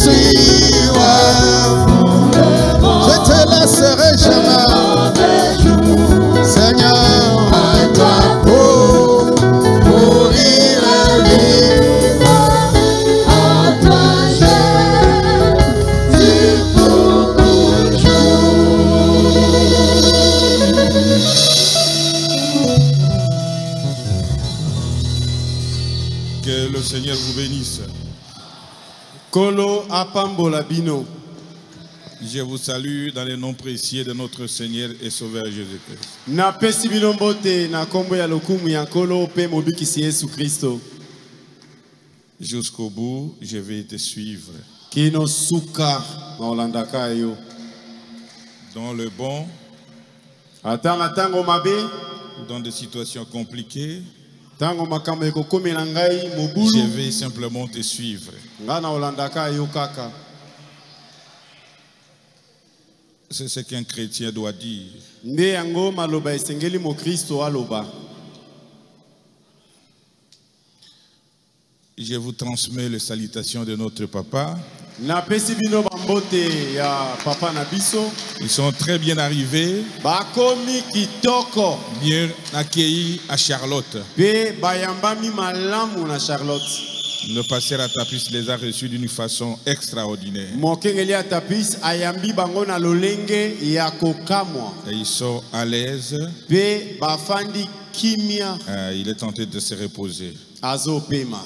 suivre. Je te laisserai jamais. Seigneur, à toi pour mourir et vivre. À toi je vis pour toujours. Que le Seigneur vous bénisse. Kolo apambola bino. Je vous salue dans le nom précieux de notre Seigneur et Sauveur Jésus-Christ. Na pesi bino mbote na kombo ya lokumu ya Kolo pe mobikisi Yesu Kristo. Jusqu'au bout, je vais te suivre. Kino suka na olandaka yo. Dans le bon, Atanga tango mabe, dans des situations compliquées, tango makambo ekokomela ngai je mobulu. vais simplement te suivre. Nga na olandaka yo kaka. C'est ce qu'un chrétien doit dire. Nde yango maloba esengeli mo Kristo aloba. Je vous transmets les salutations de notre papa. Na pesi bino bambote ya papa na biso. Ils sont très bien arrivés, Bakomi kitoko. bien accueillis à Charlotte. Pe bayambami malamu na Charlotte. Le pasteur Atapis les a reçus d'une façon extraordinaire. Mokengeli atapis ayambi bango na lolenge ya kokamwa. Et ils sont à l'aise. Pe bafandi kimia Il est tenté de se reposer. azopema.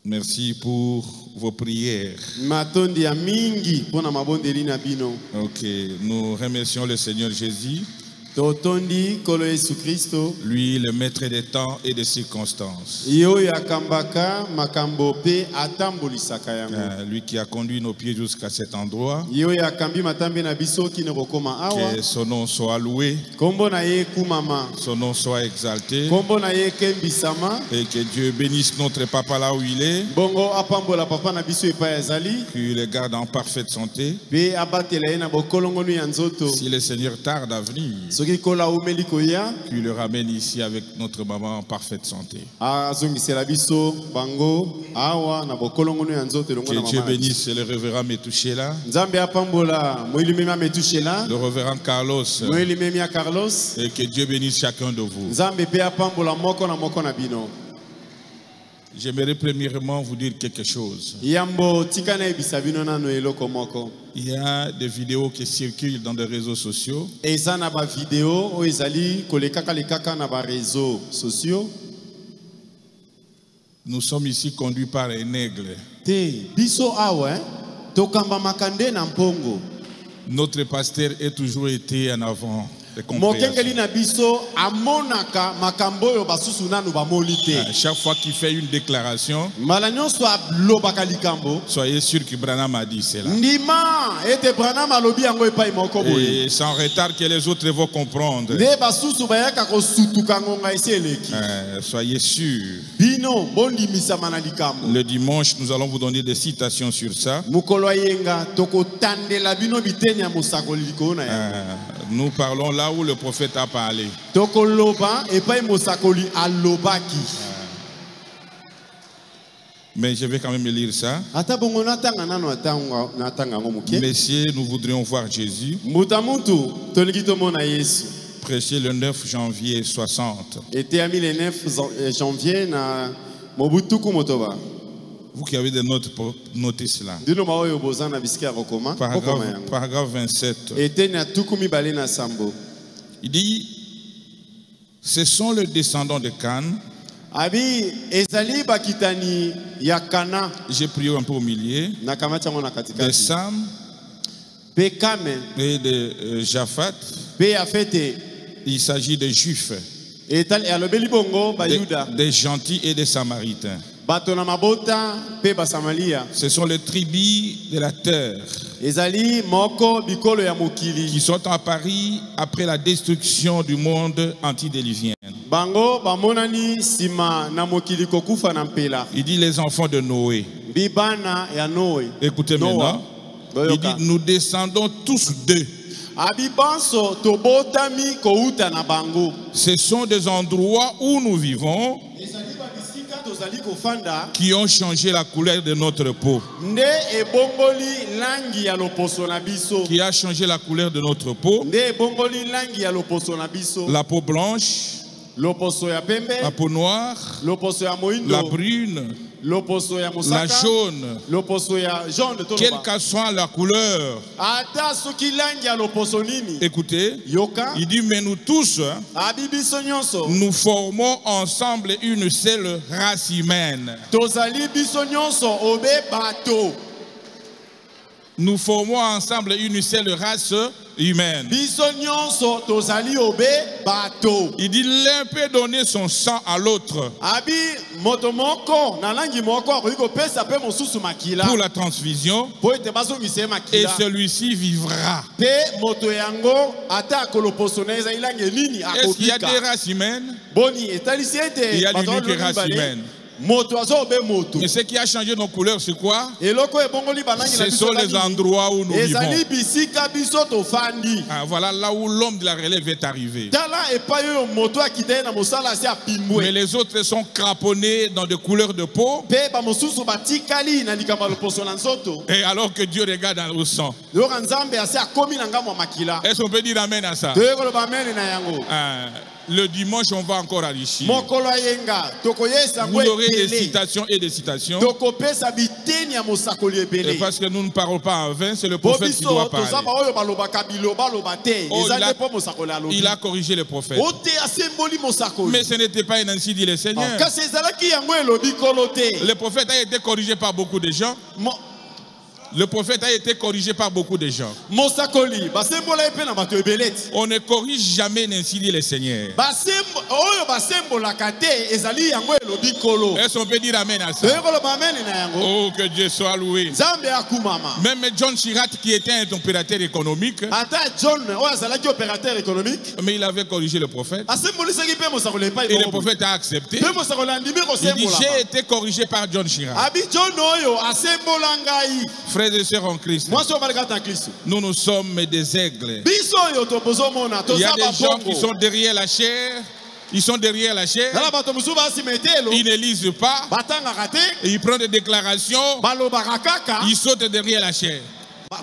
Merci pour vos prières. Matondi ya mingi pona mabondeli na bino. Ok, nous remercions le Seigneur Jésus, Totondi kolo Yesu Kristo. lui le maître des temps et des circonstances. Yo yakambaka makambo pe atambolisaka yango. Lui qui a conduit nos pieds jusqu'à cet endroit. Yo yakambi matambe na biso kine kokoma awa. Que son nom soit loué, Kombo na ye kumama. son nom soit exalté. Kombo na ye kembisama. Et que Dieu bénisse notre papa là où il est. Bongo apambola papa na biso epa ezali. Qu'il le garde en parfaite santé. Pe abatela ye na bokolongonu ya nzoto. Si le Seigneur tarde à venir, Soki kola umeli koya. qu'il le ramène ici avec notre maman en parfaite santé. Azongisela biso bango awa na bokolongonu ya nzoto longo na Que Dieu mama. bénisse le révérend Metouchela, Nzambe apambola moili mema metushela. le révérend Carlos, Moili mema Carlos. et que Dieu bénisse chacun de vous. Nzambe pe apambola moko na bino. J'aimerais premièrement vous dire quelque chose. Yambo tika na ebisa bino nano eloko moko. Il y a des vidéos qui circulent dans des réseaux sociaux. Eza na ba video o ezali kolekaka lekaka na ba réseaux sociaux. Nous sommes ici conduits par un aigle. Te biso awa tokamba makande na mpongo. Notre pasteur a toujours été en avant. de compréhension. Mokengeli na biso amonaka makambo yo basusu nanu bamoli te. Chaque fois qu'il fait une déclaration, Mbala nyonso alobaka likambo, soyez sûr que Branham a dit cela. ndima ete Branham alobi yango epai moko boye. Et sans retard que les autres vont comprendre. Nde basusu bayaka kosutuka ngonga esi eleki. Soyez sûr. Bino bondimisama na likambo. Le dimanche, nous allons vous donner des citations sur ça. Mukolo yenga tokotandela bino biteni ya mosakoli likona ya. Nous parlons là où le prophète a parlé. Tokoloba epai mosakoli alobaki. Mais je vais quand même lire ça. Ata bongo natanga nano natanga ngo muke. Messieurs, nous voudrions voir Jésus Mutamuntu tolingi tomona Yesu. prêcher le 9 janvier 60. Était à le 9 janvier na Mobutuku Motoba. Vous qui avez des notes, notez cela. Dino maoyo bozana biskia rokoma. Paragraphe 27. Était na tukumi balena sambo. Il dit, ce sont les descendants de Can. Abi ezali bakitani ya Kana. J'ai prié un peu au milieu. Na kamata ngona katika. De Sam. Pe Kame. Et de Japhat. Pe Afete. Il s'agit des Juifs. Etal alobeli bongo ba Yuda. Des gentils et des Samaritains. Batona mabota pe ba Samaria. Ce sont les tribus de la terre. Ezali moko bikolo ya mokili. Qui sont à Paris après la destruction du monde antidéluvien. Bango bamonani sima na mokili kokufa na mpela. Il dit les enfants de Noé. Bibana ya Noé. Écoutez maintenant. Il dit nous descendons tous d'eux. Abibanso tobotami kouta na bango. Ce sont des endroits où nous vivons tozali kofanda qui ont changé la couleur de notre peau. nde ebongoli langi ya loposo na biso. Qui a changé la couleur de notre peau. Nde ebongoli langi ya loposo na biso. La peau blanche, Loposo ya pembe, la peau noire, loposo ya moindo, la brune, loposo ya la mosaka, jaune. loposo ya jaune Quelle toloba. que soit la couleur. Ata soki langi ya loposo nini. Écoutez, Yoka, il dit, mais nous tous, abibiso nyonso. nous formons ensemble une seule race humaine. Tozali biso nyonso obe bato. Nous formons ensemble une seule race humaine. Biso nyonso tozali obe bato. Il dit, l'un peut donner son sang à l'autre Abi moto moko na langi moko akoki pesa pe mosusu makila. pour la transfusion, Po ete bazongisa ye et makila. celui-ci vivra. Pe moto yango ata akoloposo na ezali langi nini Est-ce qu'il y a des akobika. races humaines? Boni etalisi ete Il y a bato l'unique baloni race bale, humaine. moto azo obe moto. Et ce qui a changé nos couleurs, c'est quoi? Eloko ebongoli balangi na Ce biso sont les langi. endroits où nous Ezali vivons. bisika biso tofandi. Ah, voilà là où l'homme de la relève est arrivé. Tala epai oyo moto akita ye na mosala asi Mais apimwe. les autres sont craponnés dans des couleurs de peau. Pe bamosusu batikali na likambo ya loposo na nzoto. Et alors que Dieu regarde dans le sang. Yoka nzambe asi akomi na ngambo ya makila. Est-ce qu'on peut dire amen à ça? Toyekoloba amene na yango. Ah, le dimanche, on va encore enrichir. Mokolo ayenga tokoyesa Vous ngo aurez des ebele. citations et des citations. Tokopesa biteni ya mosakoli Et ebele. parce que nous ne parlons pas en vain, c'est le prophète qui Bobiso doit parler. tozaba oyo balobaka biloba loba te. Oh, Ezali po mosakoli alobi. Il a corrigé le prophète. Ote asemboli mosakoli. Mais ce n'était pas ainsi dit le Seigneur. Kasi ezalaki yango elobi kolo te. Le prophète a été corrigé par beaucoup de gens. Le prophète a été corrigé par beaucoup de gens. Mosakoli basembola epe na bato ebele ti. On ne corrige jamais ainsi dit le Seigneur. Oyo basembolaka te ezali yango elobi kolo. Est-ce qu'on peut dire amen à ça? Toyekoloba amene na yango. Oh, que Dieu soit loué. Nzambe akumama. Même John Chirac, qui était un opérateur économique, Ata John oyo azalaki opérateur économique. mais il avait corrigé le prophète. Asembolisaki pe mosakoli epai Et le moko. prophète a accepté. Pe mosakoli andimi Il dit, kosembola. j'ai été corrigé par John Chirac. Abi John oyo asembola ngai. Frères et sœurs en Christ, Mwasi oyo balekata na Kristo. nous sommes des aigles. Biso oyo topozomona Il y a toza des gens qui babongo. sont derrière la chair. Ils sont derrière la chair. Tala bato mosusu basima etelo. Ils ne lisent pas. Batangaka te. Et ils prennent des déclarations. Balobaka kaka. Ils sautent derrière la chair.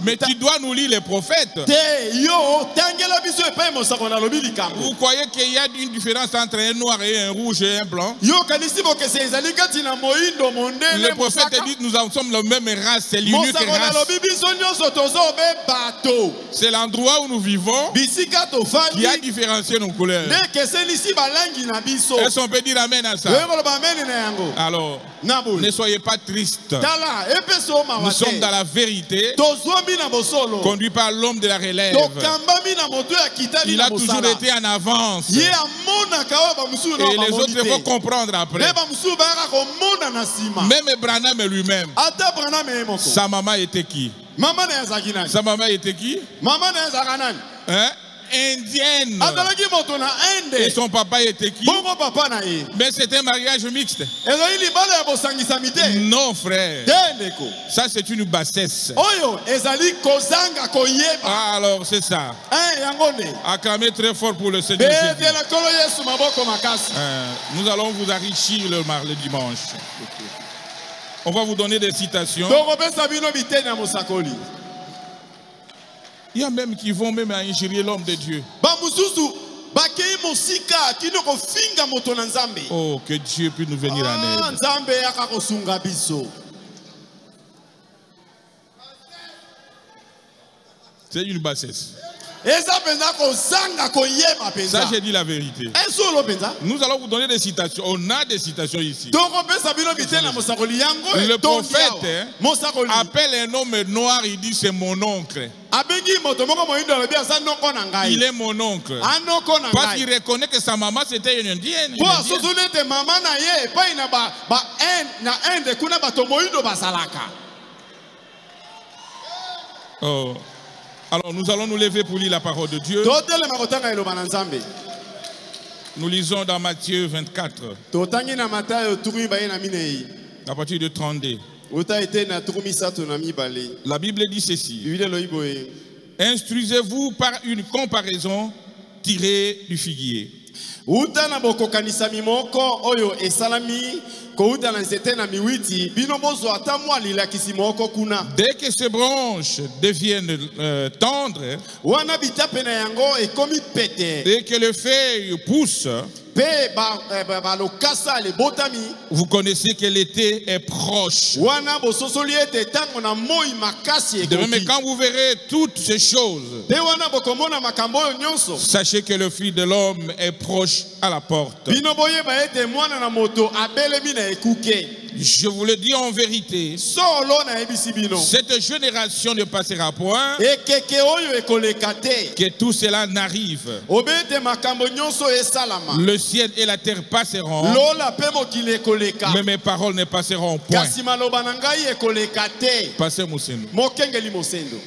Mais tu dois nous lire les prophètes. Te yo tangela biso epai mosakoli alobi likambo. Vous croyez qu'il y a une différence entre un noir et un rouge et un blanc? Yo kanisi bokese ezali kati na moindo mondele Le prophète dit nous sommes la même race, c'est l'unique mosakoli race. alobi biso nyonso toza obe bato. C'est l'endroit où nous vivons Bisika tofandi. qui a différencié nos couleurs. Nde kesenisi balangi na biso. Est-ce qu'on peut dire amen à ça? Toyekoloba amene na yango. Alors, Nabouli. ne soyez pas tristes. Tala epeso o mawa Nous te. sommes dans la vérité, Tozwami na bosolo. conduit par l'homme de la relève. Tokambami na moto ya kitali Il na a toujours mosala. été en avance. Ye amonaka oyo bamosusu Et na les bamoni autres vont te. comprendre après. Me bamosusu bayaka komona na nsima. Même Branham lui-même, Ata Branham ye moko. sa maman était qui? Mama na ye azalaki nani? Sa maman était qui? Mama na ye azalaka nani? Hein? Indienne. Azalaki moto na Et Inde. son papa était qui? Bongo papa na ye. Mais c'était un mariage mixte. Ezali libala ya bosangisami te. Non, frère. Te ndeko. Ça, c'est une bassesse. Oyo ezali kozanga koyeba. Ah, alors, c'est ça. Yango nde. Acclamez très fort pour le Seigneur Jésus. Betiela kolo Yesu maboko makasi. Nous allons vous enrichir le dimanche. On va vous donner des citations. Tokopesa bino biteni ya mosakoli. Il y a même qui vont même injurier l'homme de Dieu. Bamususu bakei mosika kino kofinga moto na Nzambe. Oh, que Dieu puisse nous venir en aide. Nzambe yaka kosunga biso. C'est une bassesse. Eza penza kozanga koyeba penza. Ça, j'ai dit la vérité. Esolo penza. Nous allons vous donner des citations. On a des citations ici. Tokopesa bino biteni ya mosakoli yango. Le prophète mosakoli appelle un homme noir, il dit c'est mon oncle. abengi moto moko moyindo alobi aza noko na ngai. Il est mon oncle. Anoko na Parce ngai. qu'il reconnaît que sa maman c'était une indienne. Po asosoli ete mama na ye epai na Inde kuna bato moyindo bazalaka. Oh. Alors nous allons nous lever pour lire la parole de Dieu. Totelema kotanga eloba na Nzambe. Nous lisons dans Matthieu 24, Totangi na Matayo turu mibale na minei. à partir de 32. Ota ete na turu misato na mibale. La Bible dit ceci. Biblia loyiboye. Instruisez-vous par une comparaison tirée du figuier. Uta na bokokanisa mimoko oyo esalami ko uta na nzete na miwiti bino bozo ata mwa lilakisi moko kuna. Dès que ces branches deviennent tendres Wana bitape na yango ekomi pete. et que les feuilles poussent, Pe ba lokasa le botami. vous connaissez que l'été est proche. Wana bososoli ete tango na moi makasi De même, ekoki. quand vous verrez toutes ces choses, Pe wana bokomona makambo oyo nyonso. sachez que le Fils de l'homme est proche à la porte. Bino boyeba ete mwana na moto abelemi na ekuke. Je vous le dis en vérité, Solo na ebisi bino. cette génération ne passera point Ekeke oyo ekoleka te. que tout cela n'arrive. Obete makambo nyonso esalama. Le ciel et la terre passeront, Lola pe mokili ekoleka. mais mes paroles ne passeront point. Kasi maloba na ngai ekoleka te. Passez Moussendo. Mokengeli mosendo.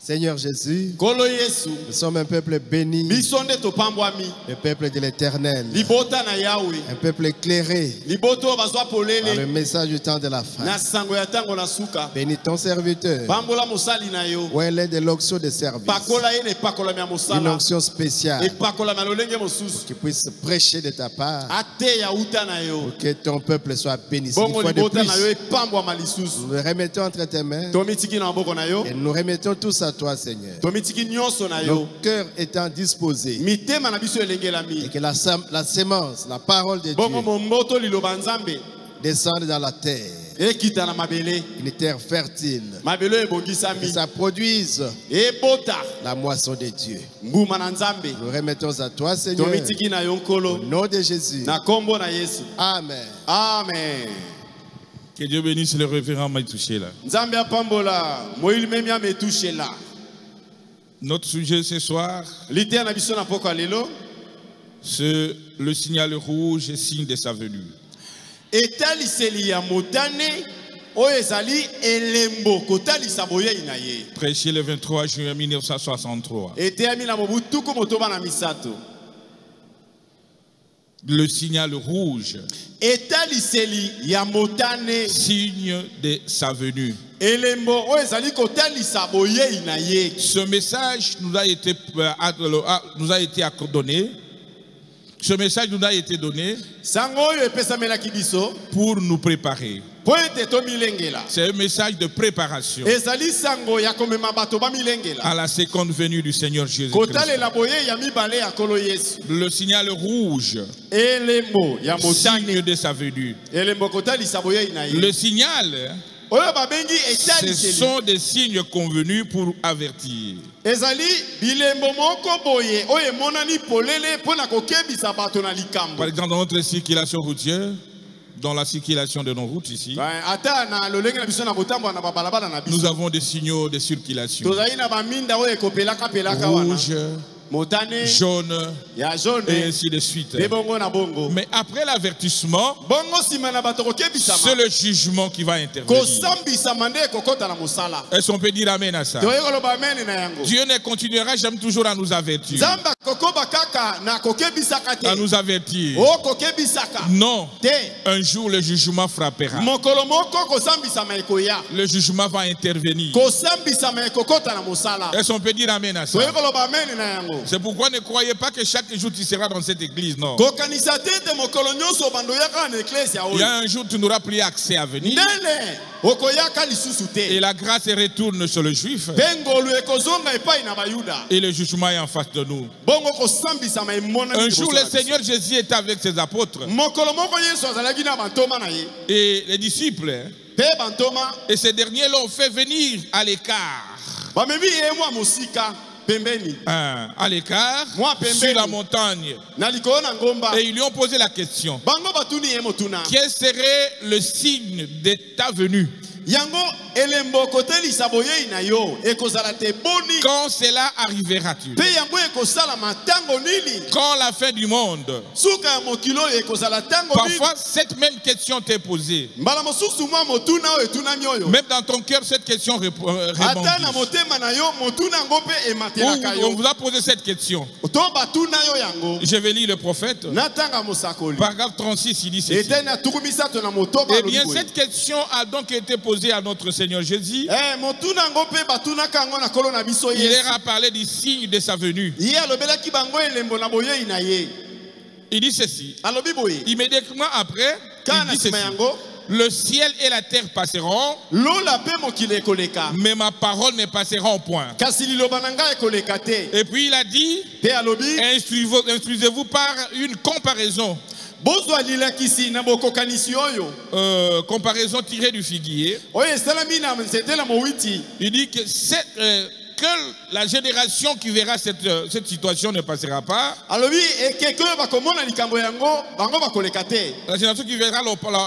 Seigneur Jésus, Kolo Yesu. nous sommes un peuple béni, Biso nde topambwami. le peuple de l'Éternel, Libota na Yahweh. un peuple éclairé Liboto bazwa par le polele. message du temps de la fin. Na sango ya tango na suka. Bénis ton serviteur, Pambola mosali na yo. où elle est de l'onction de service, Pakola ye ne pakola ya une mosala. onction spéciale E pakola na lolenge mosusu. qui puisse prêcher de ta part, Ate ya uta na yo. pour que ton peuple soit béni. Une Bongo fois de libota na yo plus, epambwa lisusu. nous le remettons entre tes mains Tomitiki na maboko na yo. et nous remettons tous à toi, Seigneur. Tomitiki nyonso na Nos yo. cœurs étant disposés Mitema na biso et elengelami. que la sémence, la parole de Bongo Dieu momboto liloba nzambe. descende dans la terre, Ekita na mabele. une terre fertile, Mabele que ebongisami. ça produise Ebota. la moisson de Dieu. Nguma na nzambe. Nous remettons à toi, Seigneur, Tomitiki na yo au nkolo. nom de Jésus. Na kombo na Yesu. Amen. Amen. Que Dieu bénisse le révérend Maïtouché là. Nzambe apambola. Moïli memi ametouche là. Notre sujet ce soir, Lité na biso na poko lelo. c'est le signal rouge et signe de sa venue. Etaliseli ya motane. Oyo ezali elembo kotalisa boyei na ye. Prêché le 23 juin 1963. Eteyami na mobutuku motoba na misato. Le signal rouge, Etaliseli ya motane. signe de sa venue. Elembo oyo ezali kotalisa boyei na ye. Ce message nous a été donné. Ce message nous a été donné Sango oyo epesamelaki biso pour nous préparer. po ete tomilengela. C'est un message de préparation Ezali sango ya komema bato bamilengela. à la seconde venue du Seigneur Jésus-Christ. Kotalela boyei ya mibale ya kolo Yesu. Le signal rouge, Elembo ya signe motane. de sa venue. Elembo kotalisa boyei na ye. Le signal, Oyo babengi ce etaliseli. sont des signes convenus pour avertir. Ezali bilembo moko boye oyo emonani polele mpo na kokebisa bato na likambo. Par exemple, dans notre circulation routière, dans la circulation de nos routes ici, Ata na lolenge na biso na kotambola na babalabala na nous biso. avons des signaux de circulation. Tozali na baminda oyo ekopelaka pelaka wana. Rouge, Motane jaune, ya jaune et ainsi de suite. pe bongo na bongo. Mais après l'avertissement, Bongo nsima na bato c'est kokebisama. le jugement qui va intervenir. Kosambisama nde ekokota na mosala. Est-ce qu'on peut dire amen à ça? Toyei koloba amen na yango. Dieu ne continuera jamais toujours à nous avertir. Nzambe akokoba kaka na kokebisaka À te. nous avertir. O kokebisaka Non. te. Un jour, le jugement frappera. Mokolo moko kosambisama ekoya. Le jugement va intervenir. Kosambisama ekokota na mosala. Est-ce qu'on peut dire amen à ça? Toyei koloba amen na yango. C'est pourquoi ne croyez pas que chaque jour tu seras dans cette église. Non. Kokanisa te te mokolo nyonso bandoyaka na eklesi ya Il y oyo. a un jour tu n'auras plus accès à venir. Ndele okoyaka lisusu Et te. la grâce retourne sur le juif. Mpe ngolu ekozonga epai na bayuda. Et le jugement est en face de nous. Bongo kosambisama emonani Un liboso jour, na le biso. Seigneur Jésus est avec ses apôtres Mokolo moko Yesu azalaki na bantoma na ye. et les disciples. Mpe bantoma Et ces derniers l'ont fait venir à l'écart. bamemi ye mwa mosika pembeni À l'écart, Moi, pembeni. sur la montagne. na likolo na ngomba. Et ils lui ont posé la question. Bango batuni ye motuna. Quel serait le signe de ta venue Yango elembo kotelisa boyei na yo ekozala te boni. quand cela arrivera-tu? Mpe yango ekosala matango nini? Quand la fin du monde? Suka ya mokilo oyo ekozala tango nini? Parfois, cette même question t'est posée. Mbala mosusu mwa motuna oyo etunami oyo. Même dans ton cœur, cette question Ata na rebondit. motema na yo motuna yango mpe ematelaka On yo. vous a posé cette question. To batuna yo yango. Je vais lire le prophète. Natanga mosakoli. Paragraphe 36, il dit ceci. Ete na tuku misato na motoba Eh bien, lobi boye. cette question a donc été posée posé à notre Seigneur Jésus, Eh, motuna ngo pe batuna kango na kolo na biso il Yesu. leur a parlé du signe de sa venue. Ye alobelaki bango elembo na boyei na ye. Il dit ceci. Alobi boye. Immédiatement après, Kana il dit sima ceci. yango. Le ciel et la terre passeront, Lola pe mokili ekoleka. mais ma parole ne passera point. Kasi liloba na ngai ekoleka te. Et puis il a dit, Pe alobi. instruisez-vous par une comparaison. Bozwa lilakisi na bokokanisi oyo. Comparaison tirée du figuier. Oyo esalami na nzete na mowiti. Il dit que, que la génération qui verra cette situation ne passera pas. Alobi ekeke oyo bakomona likambo yango bango bakoleka te. La génération qui verra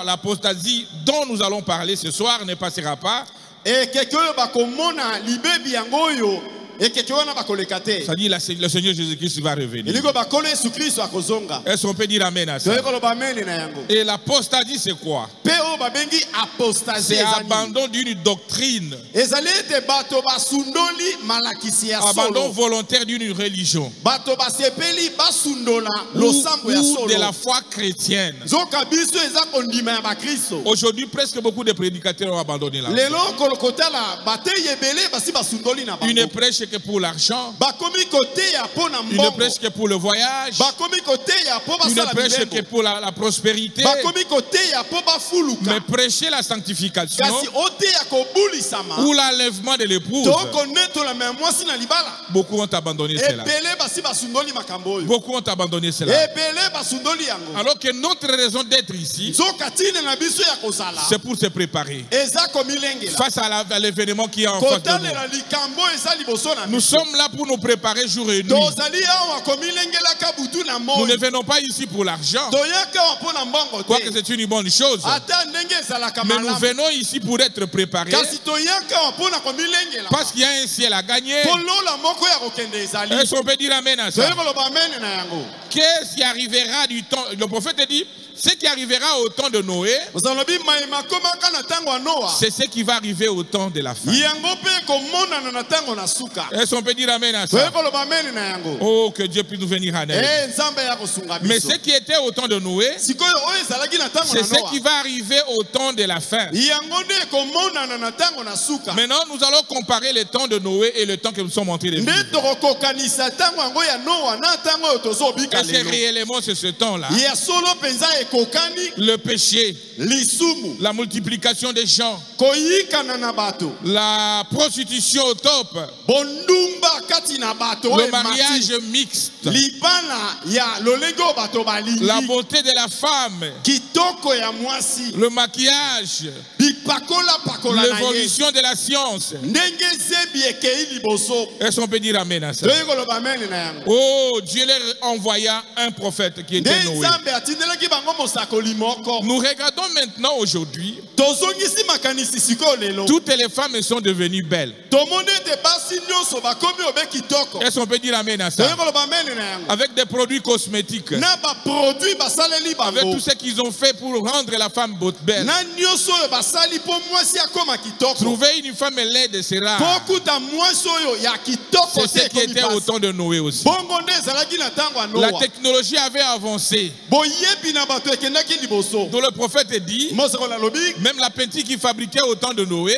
l'apostasie dont nous allons parler ce soir ne passera pas. Ekeke oyo bakomona libebi yango oyo ekeke wana bakoleka te. Ça dit le Seigneur Jésus-Christ va revenir. Iliko bakolo Yesu Kristo akozonga. Est-ce qu'on peut dire amen à ça? Toyeko loba amen na yango. Et l'apostasie c'est quoi? Pe oyo babengi apostasie C'est ezali. abandon d'une doctrine. Ezali ete bato basundoli malakisi ya Abandon solo. volontaire d'une religion. Bato basepeli basundola losambo ya Ou solo. de la foi chrétienne. Zoka biso eza kondima ya bakristo. Aujourd'hui, presque beaucoup de prédicateurs ont abandonné la foi. Lelo kolokotala bateye ebele basi basundoli na Ils ne bango. prêchent que pour l'argent. Bakomi koteya mpo na Ils ne mbongo. prêchent que pour le voyage. Bakomi koteya mpo Ils ne basala prêchent que milembo. pour la prospérité. Bakomi koteya mpo bafuluka. Mais prêcher la sanctification Kasi oteya kobulisama. ou l'enlèvement de l'épouse, Tokonetola me mwasi na libala. beaucoup ont abandonné cela. Ebele basi basundoli makambo oyo. Beaucoup ont abandonné cela. Ebele basundoli yango. Alors que notre raison d'être ici, Zoka tine na biso ya kozala. c'est pour se préparer Eza komilengela. face à l'événement qui est en face de nous. Kotalela likambo eza liboso na Nous biso. sommes là pour nous préparer jour et nuit. Tozali awa komilengelaka butu na Nous moi. ne venons pas ici pour l'argent, Toyaka awa mpo na mbongo quoique te. c'est une bonne chose. Ata ndenge ezalaka Mais nous malamu. venons ici pour être préparés Kasi toyaka awa mpo na komilengela. parce qu'il y a un ciel à gagner. Mpo lola moko ya kokende ezali. Est-ce qu'on peut dire amen à ça? Toyaka koloba amen na yango. Qu'est-ce qui arrivera du temps? Le prophète dit, ce qui arrivera au temps de Noé, Ozalobi maema komaka na tango ya Noa. c'est ce qui va arriver au temps de la fin. Yango pe komonana na tango na suka. Est-ce qu'on peut dire amen à ça? Toyaka koloba amen na yango. Oh, que Dieu puisse nous venir en aide. Nzambe ya kosunga Mais biso. ce qui était au temps de Noé, Sikoyo oyo ezalaki na tango c'est na ce Noa. qui va arriver au temps de la fin. Yango nde komonana na tango na suka. Maintenant, nous allons comparer le temps de Noé et le temps que nous sommes en train de vivre. Nde tokokokanisa tango yango ya Noa na tango oyo tozobika Est-ce que lelo. réellement c'est ce temps-là? Ya solo penza ekokani Le péché, lisumu la multiplication des gens, koyikana na bato la prostitution au top, bondumba kati na bato le oyo mariage emati mixte, libana ya lolenge oyo bato balingi la beauté de la femme, kitoko ya mwasi le maquillage, bipakola na ye l'évolution de la science. ndenge zebi ekei liboso. Est-ce qu'on peut dire amen à ça? Toyei koloba amen na yango. Oh, Dieu leur envoya un prophète qui Nde était Noé. nzambe atindelaki bango mosakoli moko. Nous regardons maintenant aujourd'hui, Tozongisi makanisi sikoyo lelo. toutes les femmes sont devenues belles. Tomoni ete basi nyonso bakomi obe kitoko. Est-ce qu'on peut dire amen à Toyei ça? koloba amen na yango. Avec des produits cosmétiques, Na baproduit basaleli avec bango. tout ce qu'ils ont fait pour rendre la femme belle. Na nyonso oyo basali mpo mwasi akoma kitoko. Trouver une femme laide, c'est rare. Mpo kuta mwasi oyo ya kitoko C'est te ce qui était au ekomi temps de Noé aussi. bongo nde ezalaki na ntango ya La Noa. technologie avait avancé. Boyebi na bato ekendaki liboso. Donc le prophète dit, Mosakoli alobi même la peinture qui fabriquait au temps de Noé,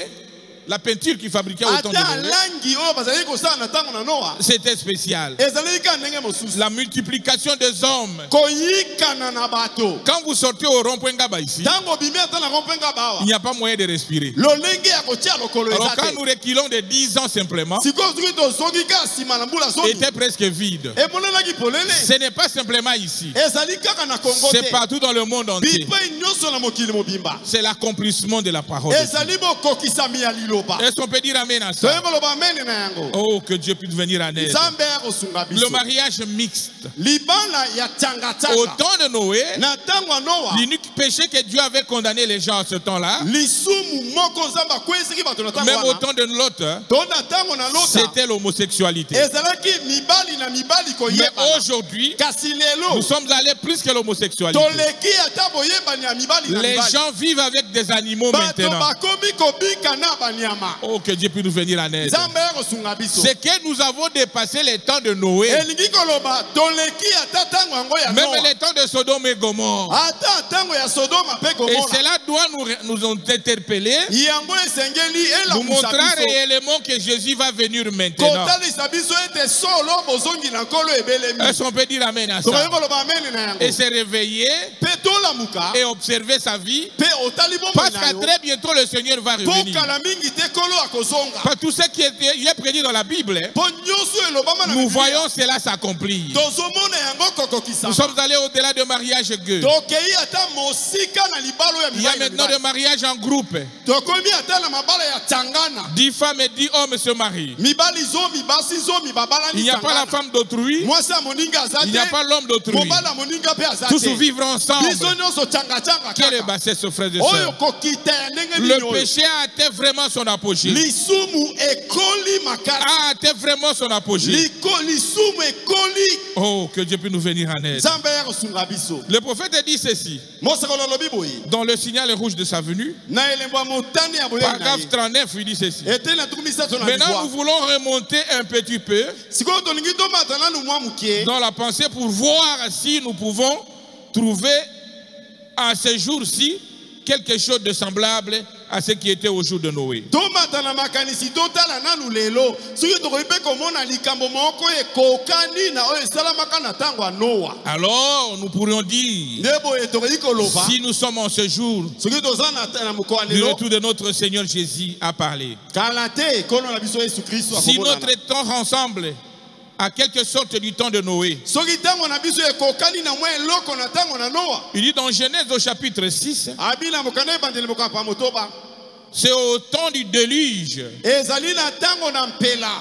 la peinture qui fabriquait au temps de ata Noé, langi oyo bazalaki kosala na ntango na Noa c'était spécial. ezalaki ka ndenge mosusu. La multiplication des hommes. Koyikana na bato. Quand vous sortez au rond-point Ngaba ici, Ntango obimi ata na rompenga bawa il n'y a pas moyen de respirer. lolenge ya kotia lokolo Alors eza quand te. nous reculons de 10 ans simplement, Sikoyo soki tozongi ka nsima na mbula zomi était presque vide. emonanaki polele Ce n'est pas simplement ici. ezali kaka na Kongo C'est te. partout dans le monde entier. bipai nyonso na mokili mobimba C'est l'accomplissement de la parole. de Dieu. ezali bokokisami ya liloba. Est-ce qu'on peut dire amen à Toyei ça? koloba amen na yango. Oh, que Dieu puisse venir en aide. Nzambe ya kosunga Le biso. mariage mixte. Libana ya Au tiangatanga temps de Noé, na ntango ya Noa l'unique péché que Dieu avait condamné les gens à ce temps-là, lisumu moko nzambe akweyisaki bato na ntango même au wana temps de Lot, to na ntango na Lota c'était l'homosexualité. ezalaki mibali na mibali Mais koyebana. aujourd'hui, Kasi nous lelo sommes allés plus que l'homosexualité. toleki ata boyebani ya mibali na Les mibali. gens vivent avec des animaux Bato maintenant. bakomi kobika na banyama. Oh, que Dieu puisse nous venir en aide. Nzambe ya kosunga biso. C'est que nous avons dépassé les temps de Noé, Elingi koloba toleki ata ntango yango ya même Noa. les temps de Sodome et Gomorre. Ata ntango ya cela doit nous interpeller, nous montrer réellement que Jésus va venir maintenant. Est-ce qu'on peut dire amen à ça? Et se réveiller et observer sa vie, parce qu'à très bientôt le Seigneur va revenir. Pas tout ce qui est prédit dans la Bible, nous voyons cela s'accomplir. Nous sommes allés au-delà de mariage gueux. Il y a maintenant des mariages en groupe. 10 femmes et 10 hommes se marient. Il n'y a pas la femme d'autrui, il n'y a pas l'homme d'autrui. Tous vivre ensemble. Quel est bassé ce frère et sœur? Le péché a atteint vraiment son apogée. A atteint vraiment son apogée. Oh, que Dieu puisse nous venir en aide. Le prophète dit ceci dans le signal rouge de sa venue. Paragraphe 39, il dit ceci. Maintenant, nous voulons remonter un petit peu dans la pensée pour voir si nous pouvons trouver à ce jour-ci quelque chose de semblable à ce qui était au jour de Noé. Alors, nous pourrions dire, si nous sommes en ce jour, du retour de notre Seigneur Jésus a parlé. Si notre temps ensemble à quelque sorte du temps de Noé. Il dit dans Genèse au chapitre 6, c'est au temps du déluge.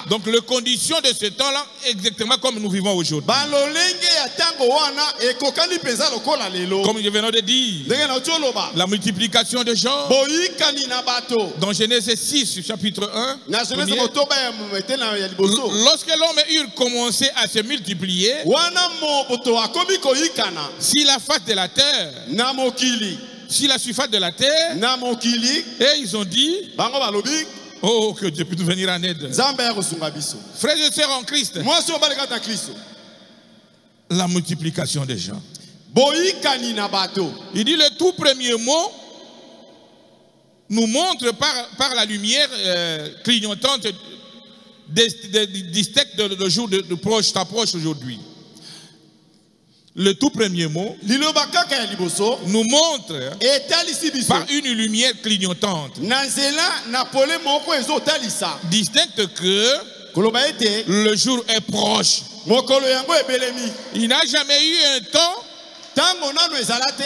Donc les conditions de ce temps-là, exactement comme nous vivons aujourd'hui. Comme je viens de dire, la multiplication de gens. Dans Genèse 6, chapitre 1, lorsque l'homme eut commencé à se multiplier, si la face de la terre, si la surface de la terre, et ils ont dit, oh, que Dieu puisse nous venir en aide. Frères et sœurs en Christ, la multiplication des gens. Il dit le tout premier mot nous montre par la lumière clignotante distincte de jour de proche t'approche aujourd'hui. Le tout premier mot nous montre par une lumière clignotante distincte que le jour est proche. Il n'a jamais eu un temps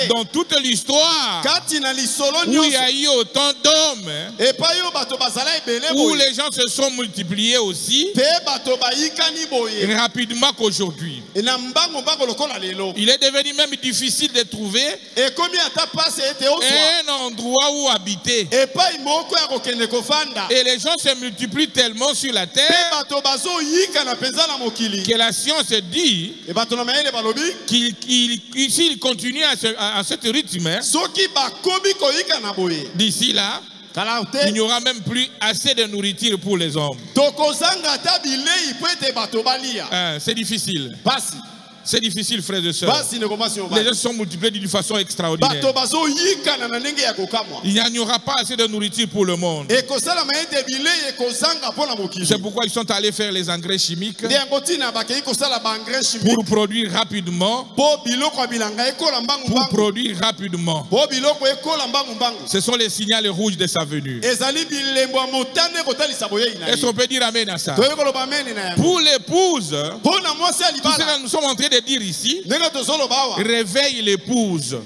dans toute l'histoire où il y a eu autant d'hommes, où les gens se sont multipliés aussi rapidement qu'aujourd'hui. Il est devenu même difficile de trouver un endroit où habiter. Et les gens se multiplient tellement sur la terre que la science dit s'il continue à ce rythme, d'ici là, il n'y aura même plus assez de nourriture pour les hommes. C'est difficile. C'est difficile, frères et sœurs. Les gens sont multipliés d'une façon extraordinaire. Il n'y aura pas assez de nourriture pour le monde. C'est pourquoi ils sont allés faire les engrais chimiques pour produire rapidement. Ce sont les signaux rouges de sa venue. Est-ce qu'on peut dire amen à ça? Pour l'épouse, tout ce que nous sommes en train de dire ici, réveille l'épouse.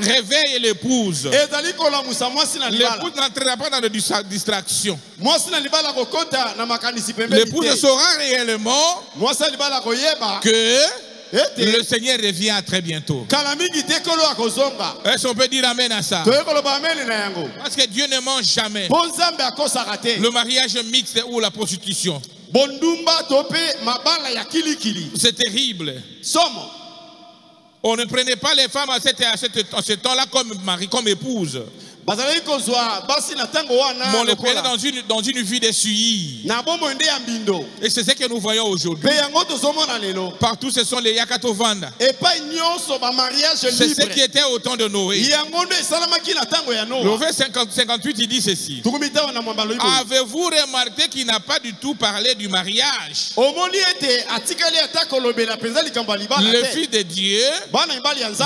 Réveille l'épouse. L'épouse n'entrera pas dans des distractions. L'épouse saura réellement que le Seigneur revient très bientôt. Est-ce qu'on peut dire amen à ça? Parce que Dieu ne ment jamais. Le mariage mixte ou la prostitution, c'est terrible. On ne prenait pas les femmes à ce temps-là comme mari, comme épouse. Mais on le prenait dans une vie de suivi. Et c'est ce que nous voyons aujourd'hui. Partout, ce sont les Yakatovanda. C'est ce qui était au temps de Noé. Le verset 58, il dit ceci. Avez-vous remarqué qu'il n'a pas du tout parlé du mariage? Le Fils de Dieu,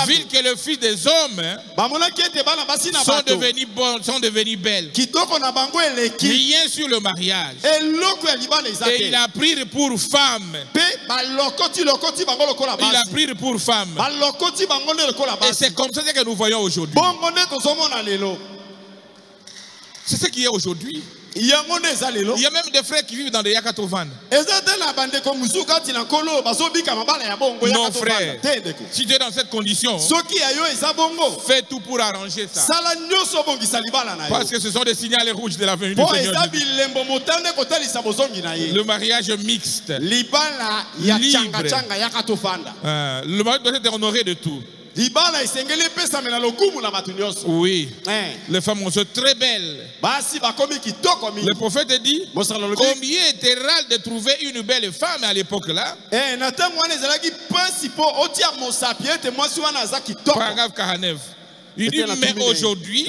vu que le Fils des hommes sont devenus belles. Rien sur le mariage. Et il a pris pour femme. Il a pris pour femme. Et c'est comme ça que nous voyons aujourd'hui. C'est ce qui est aujourd'hui. Il y a même des frères qui vivent dans des Yakatovan. Non, frère, si tu es dans cette condition, fais tout pour arranger ça. Parce que ce sont des signaux rouges de la venue du Seigneur. Le mariage mixte, libre. Le mariage doit être honoré de tout. Oui, les femmes sont très belles. Le prophète dit combien était rare de trouver une belle femme à l'époque là. Paragraphe 49. Il dit mais aujourd'hui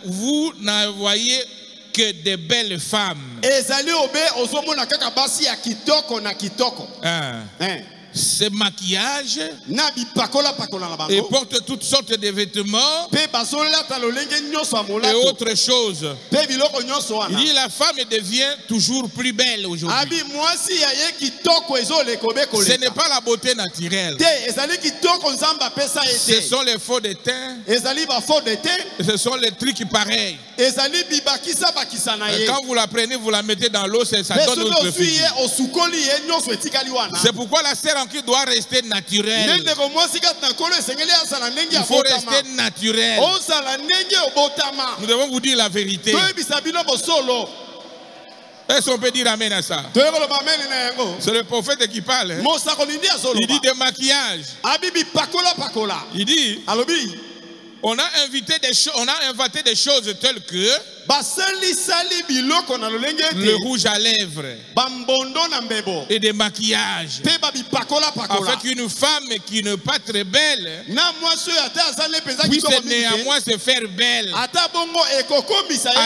vous n'envoyez que des belles femmes. Ce maquillage et porte toutes sortes de vêtements et autre chose. Il dit la femme devient toujours plus belle aujourd'hui. Ce n'est pas la beauté naturelle. Ce sont les faux de teint. Ce sont les trucs pareils. Quand vous la prenez, vous la mettez dans l'eau, ça donne autre fille. C'est pourquoi la sœur qui doit rester naturelle. Il faut rester naturel. Nous devons vous dire la vérité. Est-ce qu'on peut dire amen à ça? C'est le prophète qui parle. Hein? Il dit des maquillages. Il dit on a inventé des choses telles que le rouge à lèvres et des maquillages, afin qu'une femme qui n'est pas très belle puisse néanmoins se faire belle en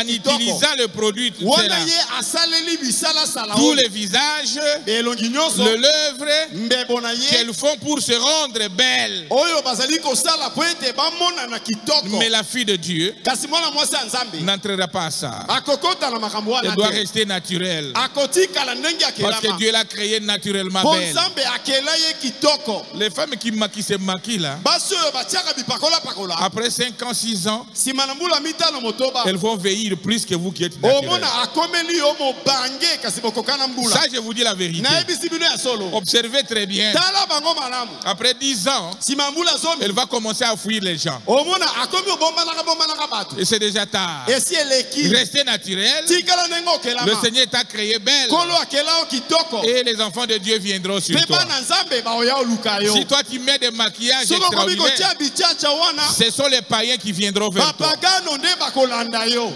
utilisant le produit tous les visages, le lèvres qu'elles font pour se rendre belles. Mais la fille de Dieu n'entrera pas à ça. Elle doit rester naturelle. Parce que Dieu l'a créée naturellement belle. Les femmes qui se maquillent là, après 5 ans, 6 ans, elles vont vieillir plus que vous qui êtes naturels. Ça, je vous dis la vérité. Observez très bien. Après 10 ans, elle va commencer à fuir les gens. Et c'est déjà tard. Restez naturel. Le Seigneur t'a créé belle. Et les enfants de Dieu viendront sur toi. Si toi tu mets des maquillages extraordinaires, ce sont les païens qui viendront vers toi.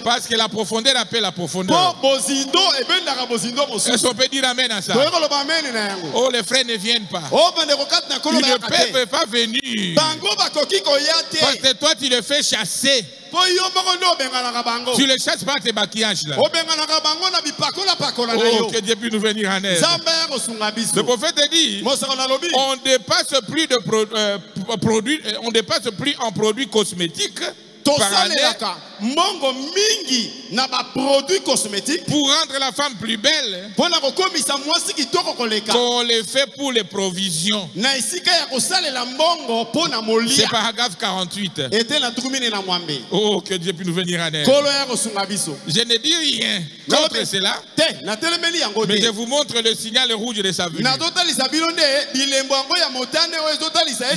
Parce que la profondeur appelle la profondeur. Est-ce qu'on peut dire amen à ça? Oh, les frères ne viennent pas. Ils ne peuvent pas venir. Parce que toi tu le fais chasser. Tu ne chasses pas tes maquillages là. Oh, que Dieu puisse nous venir en aide. Le prophète dit on dépasse plus de produits, on dépasse plus en produits cosmétiques par année pour rendre la femme plus belle qu'on les fait pour les provisions. C'est paragraphe 48. Oh, que Dieu puisse nous venir en aide. Je ne dis rien contre cela, mais je vous montre le signal rouge de sa venue. Je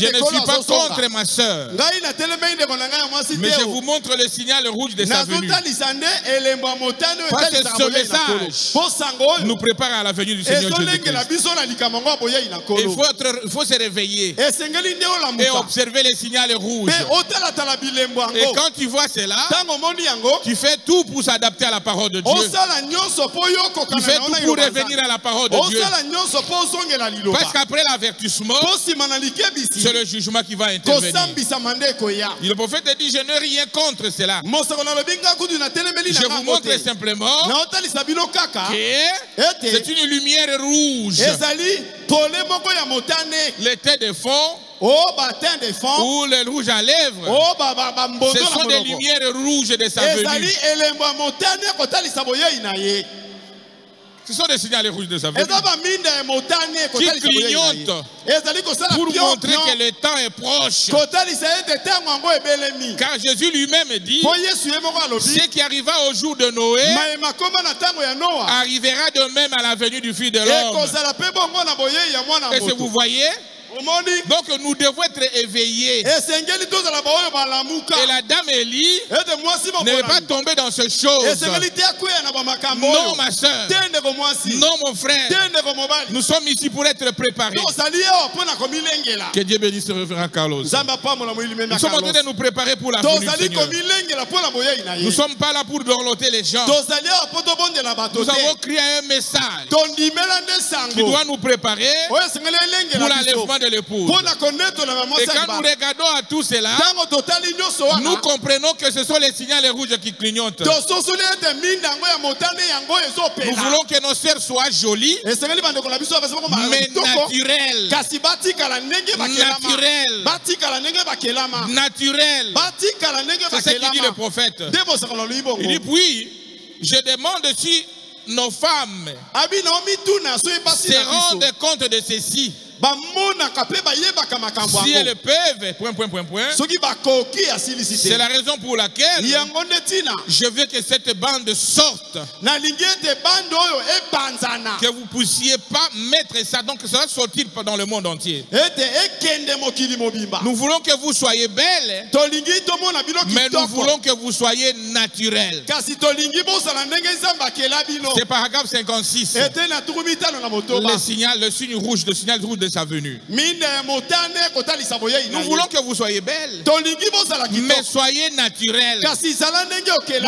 ne suis pas contre ma soeur, mais Je vous montre le signal rouge de sa venue. Parce que ce message nous prépare à la venue du Seigneur Jésus-Christ. Il faut se réveiller et observer les signaux rouges. Et quand tu vois cela, tu fais tout pour s'adapter à la parole de Dieu. Tu fais tout pour revenir à la parole de Dieu. Parce qu'après l'avertissement, c'est le jugement qui va intervenir. Le prophète dit, je n'ai rien contre cela. Je vous montre simplement que c'est une lumière rouge. L'été de fond ou le rouge à lèvres, ce sont des lumières rouges de sa venue. Ce sont des signaux rouges de sa venue qui clignotent pour montrer que le temps est proche. Car Jésus lui-même dit, ce qui arriva au jour de Noé arrivera de même à la venue du Fils de l'homme. Est-ce que vous voyez? Donc nous devons être éveillés. Et la dame Élie ne veut pas tomber dans ces choses. Non ma soeur, non mon frère, nous sommes ici pour être préparés. Que Dieu bénisse le révérend Carlos. Nous sommes en train de nous préparer pour la venue du Seigneur. Nous ne sommes pas là pour dorloter les gens. Nous avons crié un message qui doit nous préparer pour l'enlèvement de l'épouse. Et quand nous regardons à tout cela, nous comprenons que ce sont les signaux rouges qui clignotent. Nous voulons que nos sœurs soient jolies, mais naturelles. Naturelles. C'est ce qu'il dit le prophète. Il dit, puis, je demande si nos femmes se rendent compte de ceci. Si elles peuvent, c'est la raison pour laquelle je veux que cette bande sorte. Que vous ne puissiez pas mettre ça, donc ça va sortir dans le monde entier. Nous voulons que vous soyez belles, mais nous voulons que vous soyez naturelles. C'est paragraphe 56. Le signe rouge de sa venue. Nous voulons que vous soyez belles, mais soyez naturelles. Nous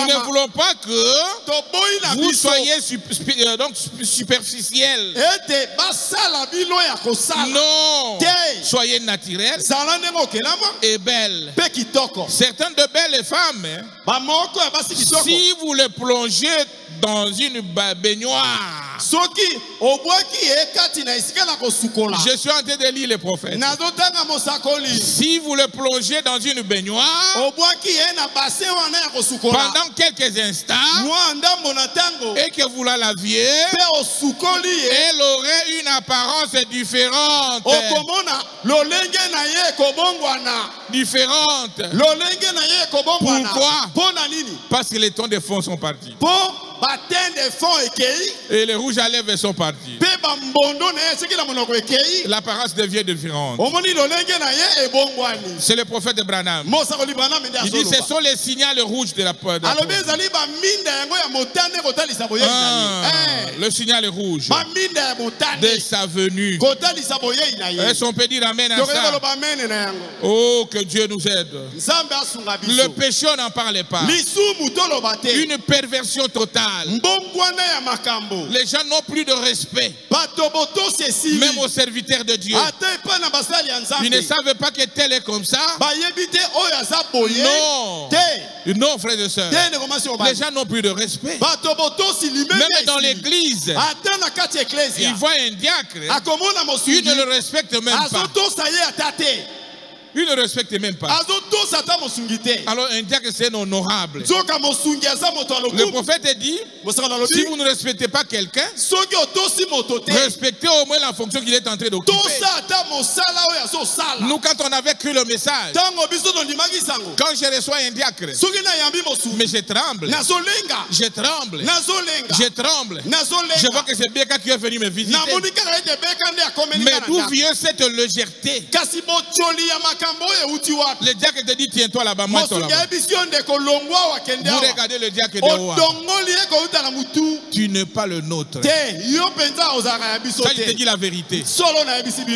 ne voulons pas que vous soyez donc superficiels. Non, soyez naturelles et belles. Certaines de belles femmes, si vous les plongez dans une baignoire, je suis en train de lire les prophètes. Si vous le plongez dans une baignoire pendant quelques instants et que vous la laviez, elle aurait une apparence différente. Pourquoi? Parce que les tons de fond sont partis. Et les rouges à lèvres sont partis. L'apparence devient différente. C'est le prophète de Branham. Il dit ce sont les signaux rouges de la le signal rouge de sa venue. Est-ce qu'on peut dire amen à ça? Oh, que Dieu nous aide. Le péché, on n'en parlait pas. Une perversion totale. Les gens n'ont plus de respect, même aux serviteurs de Dieu. Ils ne savent pas que tel est comme ça. Non, non, frères et sœurs. Les gens n'ont plus de respect. Même dans l'église, ils voient un diacre, ils ne le respectent même pas. Il ne respecte même pas. Alors un diacre c'est honorable. Le prophète dit, si vous ne respectez pas quelqu'un, respectez au moins la fonction qu'il est en train d'occuper. Nous quand on avait cru le message, quand je reçois un diacre, mais je tremble. Je tremble. Je tremble. Je vois que c'est Beka qui est venu me visiter. Mais d'où vient cette légèreté? Le diacre te dit tiens-toi là-bas, moi toi là-bas. Vous regardez le diacre de Oa. Tu n'es pas le nôtre. Ça, je te dis la vérité.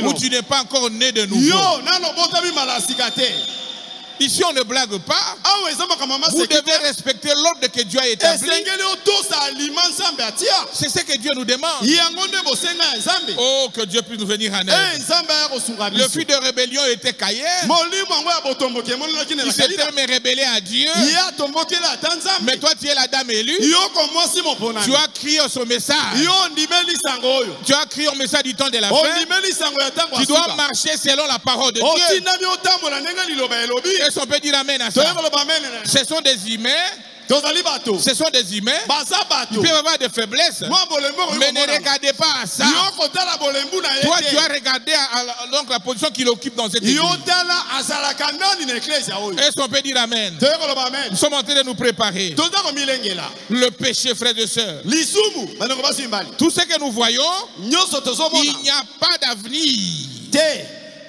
Ou tu n'es pas encore né de nouveau. Ici, on ne blague pas. Vous devez respecter l'ordre que Dieu a établi. C'est ce que Dieu nous demande. Oh, que Dieu puisse nous venir en aide. Le fils de rébellion était Caïn. Il s'était rébellé à Dieu. Mais toi, tu es la dame élue. Tu as crié son message. Tu as crié au message du temps de la fin. Tu dois marcher selon la parole de Dieu. Est-ce qu'on peut dire amen à ça? Ce sont des humains. Ce sont des humains. Ils peuvent avoir des faiblesses. Mais ne regardez pas à ça. Toi, tu as regardé donc la position qu'il occupe dans cette église. Est-ce qu'on peut dire amen? Nous sommes en train de nous préparer. Le péché, frères et sœurs. Tout ce que nous voyons, il n'y a pas d'avenir.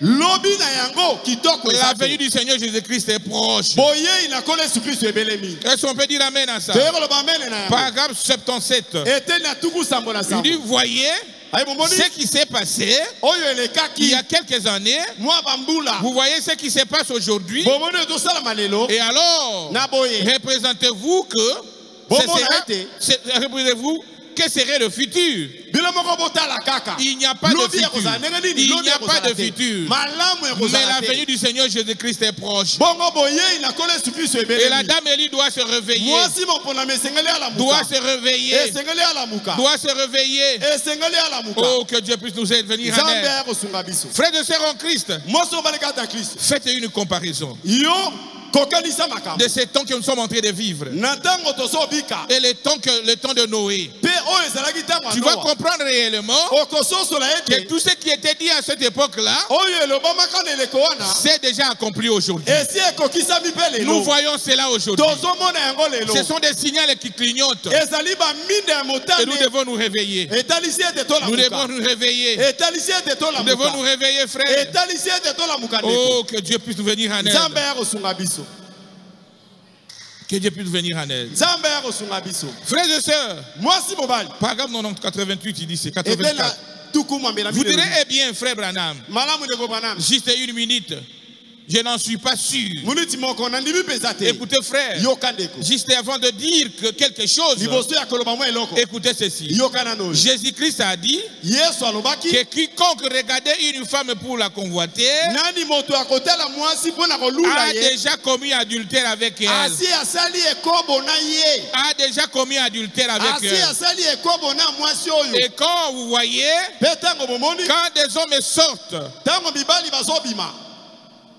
La venue du Seigneur Jésus-Christ est proche. Est-ce qu'on peut dire amen à ça? Paragraphe 77. Il dit, voyez ce qui s'est passé il y a quelques années. Vous voyez ce qui se passe aujourd'hui. Et alors, représentez-vous que quel serait le futur? Il n'y a pas de futur. Il n'y a pas de futur. Mais la venue du Seigneur Jésus-Christ est proche. Et la dame Élie doit se réveiller. Doit se réveiller. Doit se réveiller. Oh, que Dieu puisse nous aider venir en aide. Frères et sœurs en Christ, faites une comparaison de ces temps que nous sommes en train de vivre et le temps de Noé. Tu vas comprendre réellement que tout ce qui était dit à cette époque-là c'est déjà accompli aujourd'hui. Nous voyons cela aujourd'hui. Ce sont des signaux qui clignotent et nous devons nous réveiller. Nous devons nous réveiller. Nous devons nous réveiller, frère. Oh, que Dieu puisse nous venir en aide. Que Dieu puisse venir en aide. Frères et sœurs, paragraphe 88, il dit c'est 84. Vous direz, eh bien, frère Branham, juste une minute. Je n'en suis pas sûr. Écoutez, frère, juste avant de dire que quelque chose, écoutez ceci. Jésus-Christ a dit que quiconque regardait une femme pour la convoiter a déjà commis adultère avec elle. A déjà commis adultère avec elle. Et quand vous voyez, quand des hommes sortent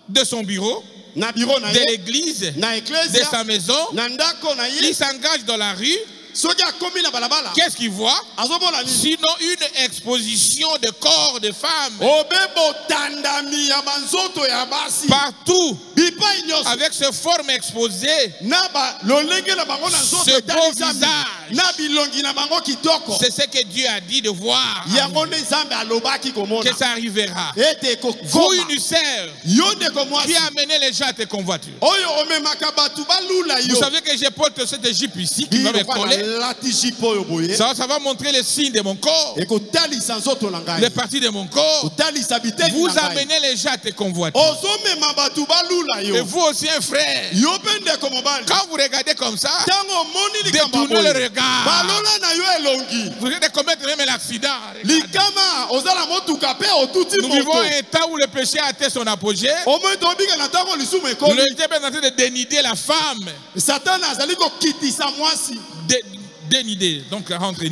de son bureau, de l'église, de sa maison, il s'engage dans la rue. Qu'est-ce qu'il voit? Sinon une exposition de corps de femmes partout, avec ce forme exposée, ce beau visage. C'est ce que Dieu a dit de voir, que ça arrivera. Vous, une sœur qui a amené les gens à tes convoitures. Vous savez que je porte cette jupe ici qui va me coller. Ça va montrer les signes de mon corps, les parties de mon corps. Vous amenez les gens à te convoiter. Et vous aussi, un frère, quand vous regardez comme ça, détournez le regard. Vous allez commettre même l'accident. Nous vivons un temps où le péché a atteint son apogée. Le diable est en train de dénider la femme. Dénider, donc rentre nous.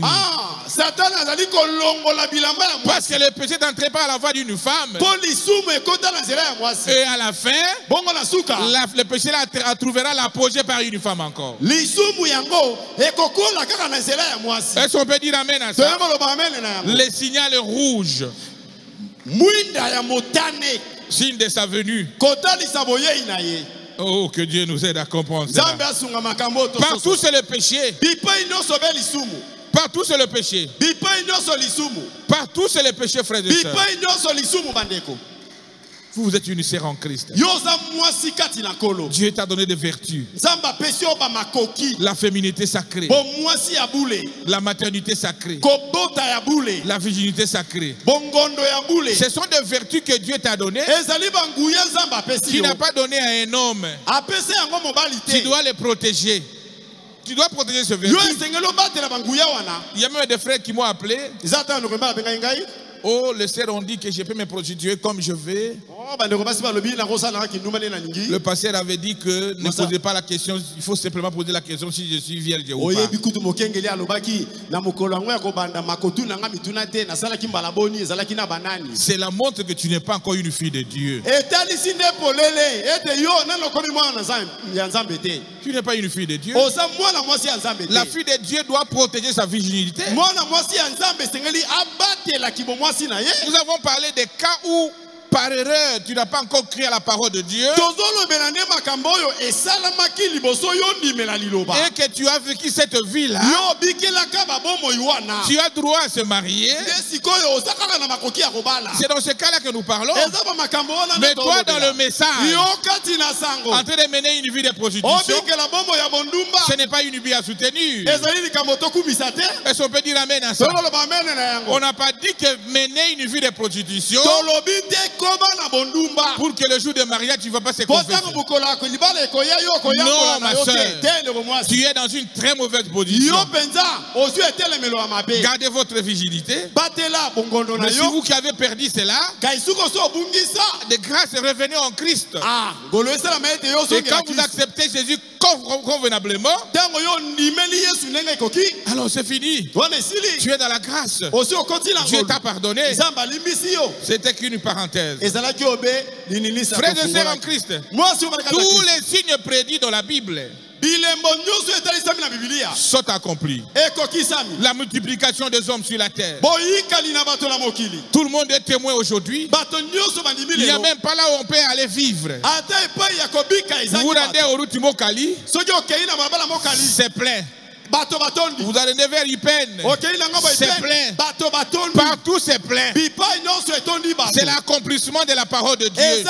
Parce que le péché n'entrait pas à la voix d'une femme. Et à la fin, le péché trouvera l'apogée par une femme encore. Est-ce qu'on peut dire amen à ça? Le signal rouge, signe de sa venue. Oh, que Dieu nous aide à comprendre ça. Partout c'est le péché. Partout c'est le péché. Partout c'est le péché, frères et sœurs. Vous êtes une sœur en Christ. Dieu t'a donné des vertus. La féminité sacrée. La maternité sacrée. La virginité sacrée. Ce sont des vertus que Dieu t'a données. Tu n'as pas donné à un homme. Tu dois les protéger. Tu dois protéger ce vertu. Il y a même des frères qui m'ont appelé. Oh, les sœurs ont dit que je peux me prostituer comme je veux. Le pasteur avait dit que ne posez pas la question, il faut simplement poser la question si je suis vierge ou pas. C'est la montre que tu n'es pas encore une fille de Dieu. Tu n'es pas une fille de Dieu. La fille de Dieu doit protéger sa virginité. Nous avons parlé des cas où, par erreur, tu n'as pas encore crié à la parole de Dieu. Et que tu as vécu cette vie-là. Tu as droit à se marier. C'est dans ce cas-là que nous parlons. Mais toi, dans le message, en train de mener une vie de prostitution, ce n'est pas une vie à soutenir. Est-ce qu'on peut dire amen à ça? On n'a pas dit que mener une vie de prostitution pour que le jour de mariage tu ne vas pas se confesser. Non, ma soeur, tu es dans une très mauvaise position. Gardez votre virginité. Mais si vous qui avez perdu cela, de grâce, revenez en Christ. Et quand vous acceptez Jésus convenablement, alors c'est fini. Tu es dans la grâce. Dieu t'a pardonné. C'était qu'une parenthèse. Frères et sœurs en Christ, tous les signes prédits dans la Bible sont accomplis. La multiplication des hommes sur la terre. Tout le monde est témoin aujourd'hui. Il n'y a même pas là où on peut aller vivre. Vous vous rendez au Rutimo Kali, c'est plein. Vous allez vers Ipen, c'est plein. Partout c'est plein. C'est l'accomplissement de la parole de Dieu.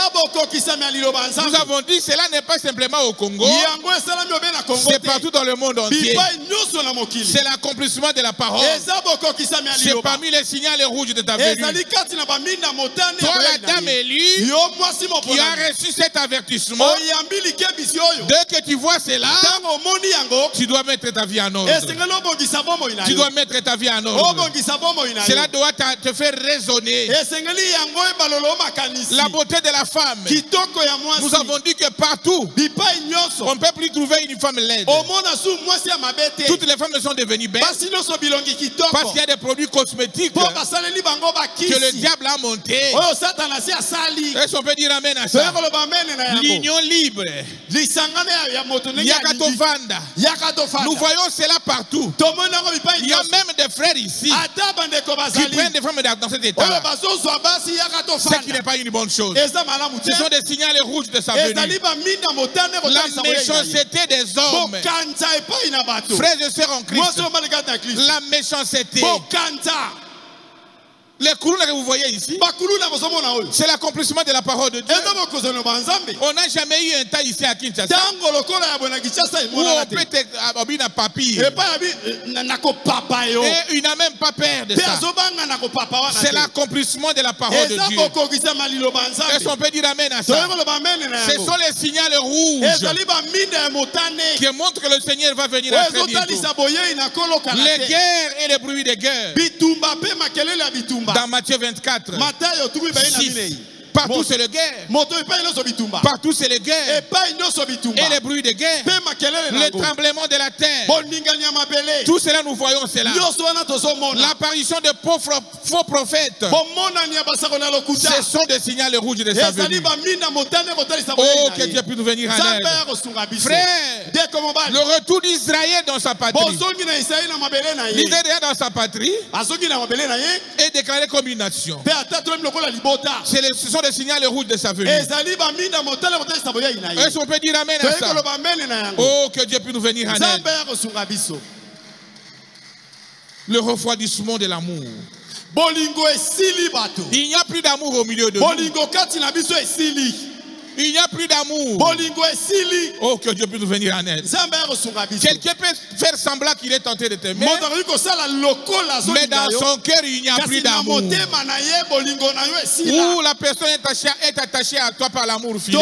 Nous avons dit cela n'est pas simplement au Congo, c'est partout dans le monde entier. C'est l'accomplissement de la parole. C'est parmi les signaux rouges de ta venue. Toi, la dame élue qui a reçu cet avertissement, dès que tu vois cela, tu dois mettre ta vie en ordre. Tu dois mettre ta vie en ordre. Cela doit te faire raisonner. La beauté de la femme. Nous avons dit que partout, on ne peut plus trouver une femme laide. Toutes les femmes sont devenues belles parce qu'il y a des produits cosmétiques que le diable a montés. Est-ce qu'on peut dire amen à ça? L'union libre. Yakatovanda. Nous voyons cela partout. Il y a même des frères ici qui prennent des femmes dans cet état. Ce qui n'est pas une bonne chose. Ce sont des signaux rouges de sa venue. La méchanceté des hommes. Frères et sœurs en Christ. La méchanceté. Les couronnes que vous voyez ici, c'est l'accomplissement de la parole de Dieu. On n'a jamais eu un temps ici à Kinshasa où on peut être papier. Et il n'a même pas peur de ça. C'est l'accomplissement de la parole de Dieu. Est-ce qu'on peut dire amen à ça? Ce sont les signaux rouges qui montrent que le Seigneur va venir à très bientôt. Les guerres et les bruits de guerre. Dans Matthieu 24, 6, partout c'est le guerre. Partout c'est le guerre. Et les bruits de guerre. Le tremblement de la terre. Tout cela nous voyons cela. L'apparition de faux prophètes. Ce sont des signaux rouges de sa venue. Oh, que Dieu puisse nous venir en aide. Frère, le retour d'Israël dans sa patrie. L'Israël dans sa patrie est déclaré comme une nation. Ce sont des signaux rouges de sa venue. Est-ce qu'on peut dire amen à ça? Oh, que Dieu puisse nous venir en aide. Le refroidissement de l'amour. Il n'y a plus d'amour au milieu de nous. Il n'y a plus d'amour. Oh, que Dieu puisse nous venir en aide. Quelqu'un peut faire semblant qu'il est tenté de t'aimer, mais dans son cœur, il n'y a plus d'amour. Ou la personne est attachée à toi par l'amour philéo.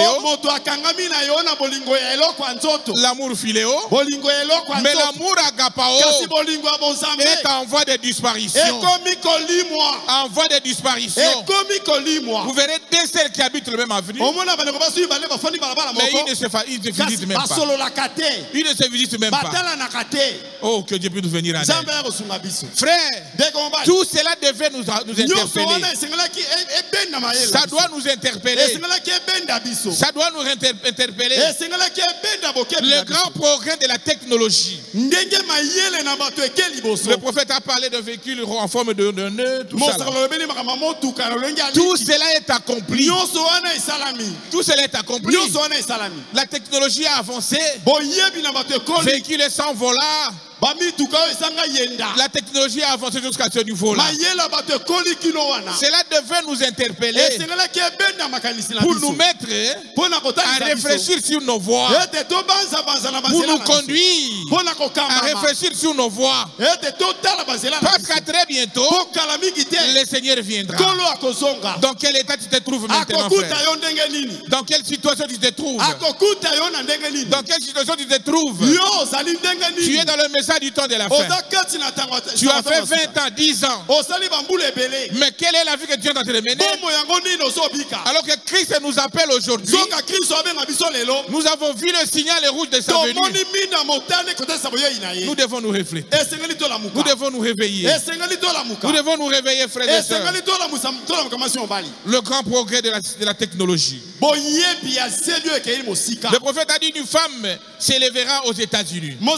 L'amour philéo. Mais l'amour agapao est en voie de disparition. En voie de disparition. Vous verrez des celles qui habitent le même avenue. Mais ils ne se visitent même pas. Ils ne se visitent même pas. Oh, que Dieu puisse nous venir en aide. Frère, tout cela devait nous interpeller. Ça doit nous interpeller. Ça doit nous interpeller. Le grand progrès de la technologie. Le prophète a parlé de véhicules en forme de nœud, tout ça. Tout cela est accompli. Tout cela est accompli. La technologie a avancé. Véhicules sans volant. La technologie a avancé jusqu'à ce niveau-là. Cela devait nous interpeller pour nous mettre à réfléchir sur nos voies, pour nous conduire à réfléchir sur nos voies. Parce qu'à très bientôt, le Seigneur viendra. Dans quel état tu te trouves maintenant, frère? Dans quelle situation tu te trouves? Dans quelle situation tu te trouves? Tu es dans le message du temps de la fin. Tu as fait 20 ans, 10 ans. Mais quelle est la vie que Dieu est en train de mener? Alors que Christ nous appelle aujourd'hui, nous avons vu le signal rouge de sa venue. Nous devons nous réfléchir. Nous devons nous réveiller. Nous devons nous réveiller, frères et sœurs. Le grand progrès de la technologie. Le prophète a dit une femme s'élèvera aux États-Unis. Nous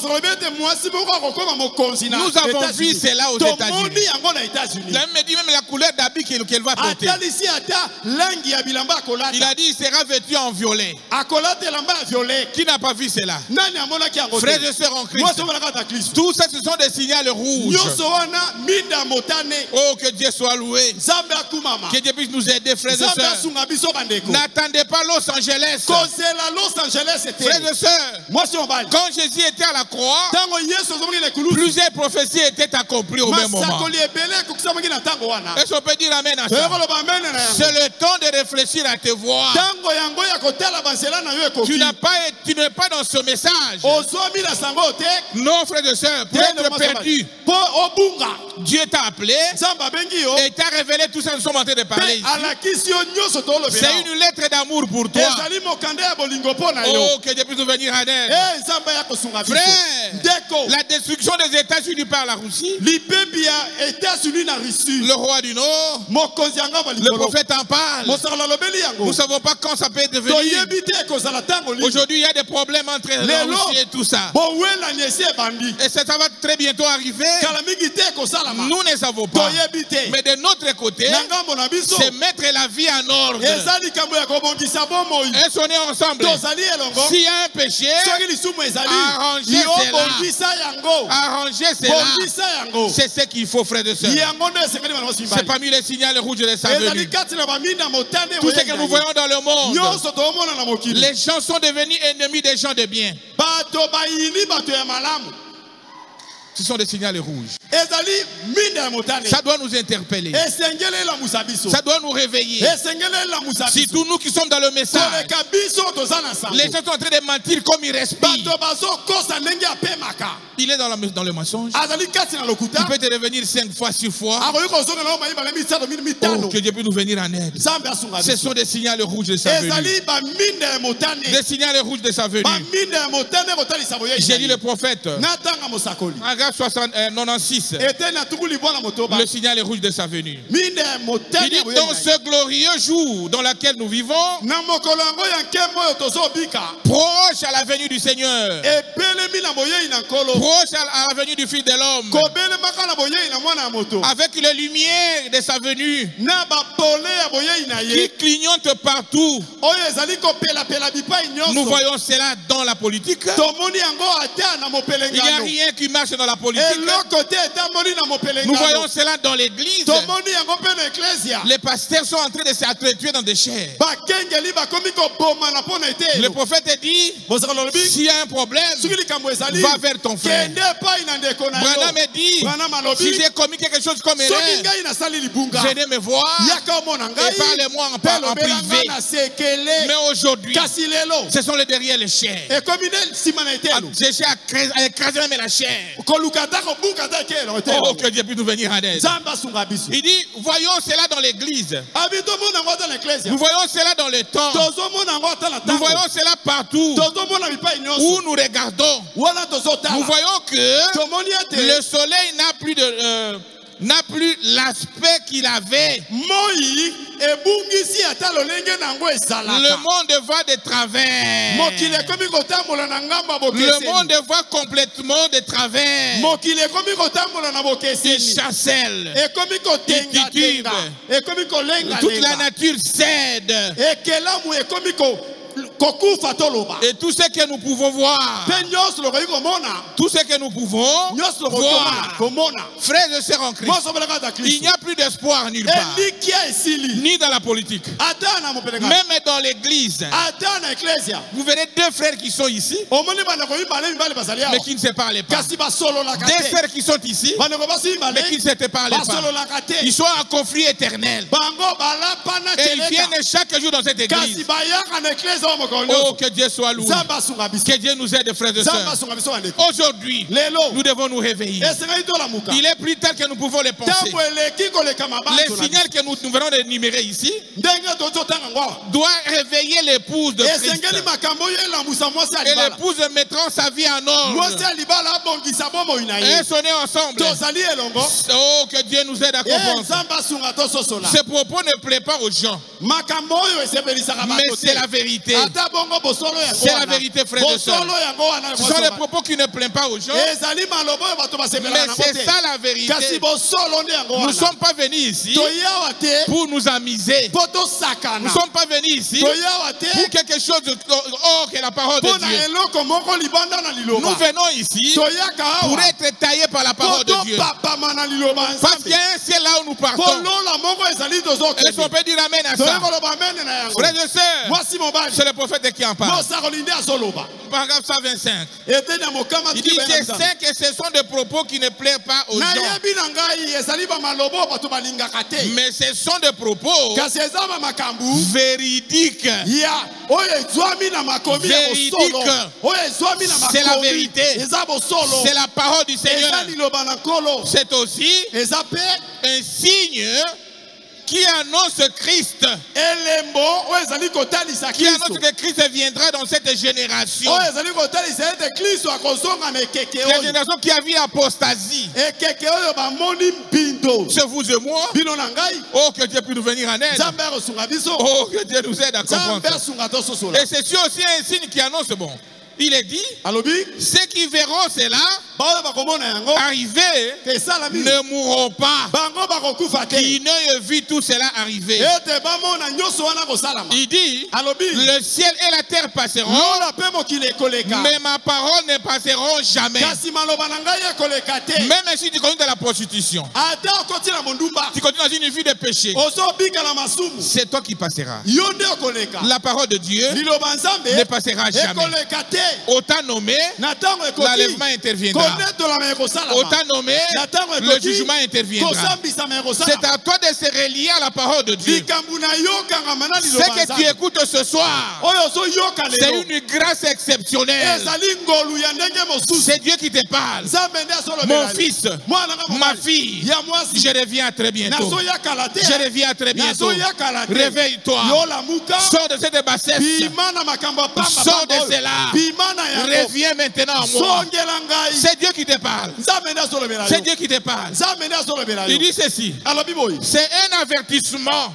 avons vu cela aux États-Unis. Il me dit même la couleur d'habit qu'elle va porter. Il a dit il sera vêtu en violet. Qui n'a pas vu cela? Frères et sœurs en Christ. Tout ça, ce sont des signaux rouges. Oh, que Dieu soit loué. Que Dieu puisse nous aider, frères et sœurs. N'attendez pas Los Angeles. Frères et sœurs, quand Jésus était à la croix, plusieurs prophéties étaient accomplies au même moment. Est-ce qu'on peut dire amen à ça? C'est le temps de réfléchir à tes voies. Tu n'es pas dans ce message. Non, frères et sœurs, pour être perdu, Dieu t'a appelé et t'a révélé tout ça que nous sommes en train de parler ici. C'est une lettre d'amour pour toi. Oh, que Dieu puisse nous venir en aide. Frère, la destruction des États-Unis par la Russie, le roi du Nord, le prophète en parle. Nous ne savons pas quand ça peut devenir. Aujourd'hui, il y a des problèmes entre la Russie et tout ça. Et ça va très bientôt arriver. Nous ne savons pas. Mais de notre côté, c'est mettre la vie en ordre. Est-ce qu'on est ensemble? S'il y a un péché, arranger cela. C'est ce qu'il faut, frères et sœurs. C'est parmi les signaux rouges de sa venue. Tout ce que nous voyons dans le monde, les gens sont devenus ennemis des gens de bien. Ce sont des signaux rouges. Ça doit nous interpeller. Ça doit nous réveiller. Surtout nous qui sommes dans le message. Les gens sont en train de mentir comme ils respirent. Il est dans le mensonge. Il peut te revenir 5 fois, 6 fois. Oh, que Dieu peut nous venir en aide. Ce sont des signaux rouges de sa venue. Des signaux rouges de sa venue. J'ai lu le prophète. 96. Le signal rouge de sa venue. Il dit dans ce glorieux jour dans lequel nous vivons, proche à la venue du Seigneur, proche à la venue du Fils de l'homme, avec les lumières de sa venue, qui clignotent partout. Nous voyons cela dans la politique. Il n'y a rien qui marche dans la politique. Nous voyons cela dans l'église. Les pasteurs sont en train de s'entretuer dans des chairs. Le prophète dit, s'il y a un problème, va vers ton frère. Branham dit, si j'ai commis quelque chose comme erreur, venez me voir et parlez-moi en privé. Mais aujourd'hui, ce sont les derrière les chairs. J'ai cherché à écraser même la chair. Oh, que Dieu puisse nous venir en aide. Il dit, voyons cela dans l'église. Nous voyons cela dans les temps. Nous voyons cela partout où nous regardons. Nous voyons que le soleil n'a plus l'aspect qu'il avait. Le monde va de travers. Le monde va complètement de travers. Il chancelle. Il titube. Toute la nature cède. Et tout ce que nous pouvons voir, tout ce que nous pouvons voir, frères et sœurs en Christ, il n'y a plus d'espoir nulle part, ni dans la politique, même dans l'église. Vous verrez deux frères qui sont ici, mais qui ne se parlent pas. Deux frères qui sont ici, mais qui ne se parlent pas. Ils sont en conflit éternel. Et ils viennent chaque jour dans cette église. Oh, que Dieu soit loué. Que Dieu nous aide, frères et sœurs. Aujourd'hui, nous devons nous réveiller. Il est plus tard que nous pouvons les penser. Les signaux que nous venons d'énumérer ici doit réveiller l'épouse de Christ. Et l'épouse mettra sa vie en ordre. Et sonner ensemble. Oh, que Dieu nous aide à comprendre. Ce propos ne plaît pas aux gens. Mais c'est la vérité. C'est la vérité, frères et sœurs. Ce sont les propos qui ne plaisent pas aux gens. Mais c'est ça la vérité. Nous ne sommes pas venus ici pour nous amuser. Nous ne sommes pas venus ici pour quelque chose hors que la parole de Dieu. Nous venons ici pour être taillés par la parole de Dieu. Parce qu'il y a un ciel là où nous partons. Est-ce qu'on peut dire amen à ça? Frères et sœurs, c'est le prophète qui en parle. Paragraphe 125. Il dit c'est 5 et ce sont des propos qui ne plaisent pas aux gens. Mais ce sont des propos véridiques. Véridiques. C'est la vérité. C'est la parole du Seigneur. C'est aussi un signe qui annonce Christ. Qui annonce que Christ viendra dans cette génération. La génération qui a vu l'apostasie. C'est vous et moi. Oh, que Dieu puisse nous venir en aide. Oh, que Dieu nous aide à comprendre. Et c'est aussi un signe qui annonce bon. Il est dit, ceux qui verront cela arriver ne mourront pas. Qui n'aient vu tout cela arriver. Il dit, le ciel et la terre passeront, mais ma parole ne passeront jamais. Même si tu continues dans la prostitution, tu continues dans une vie de péché, c'est toi qui passeras. La parole de Dieu ne passera jamais. Autant nommé, l'enlèvement interviendra. Autant nommé, le jugement interviendra. C'est à toi de se relier à la parole de Dieu. Ce que tu écoutes ce soir, c'est une grâce exceptionnelle. C'est Dieu qui te parle. Mon fils, ma fille, je reviens très bientôt. Je reviens très bientôt. Réveille-toi. Sors de cette bassesse. Sors de cela. Reviens maintenant à moi. C'est Dieu qui te parle. C'est Dieu qui te parle. Il dit ceci. C'est un avertissement.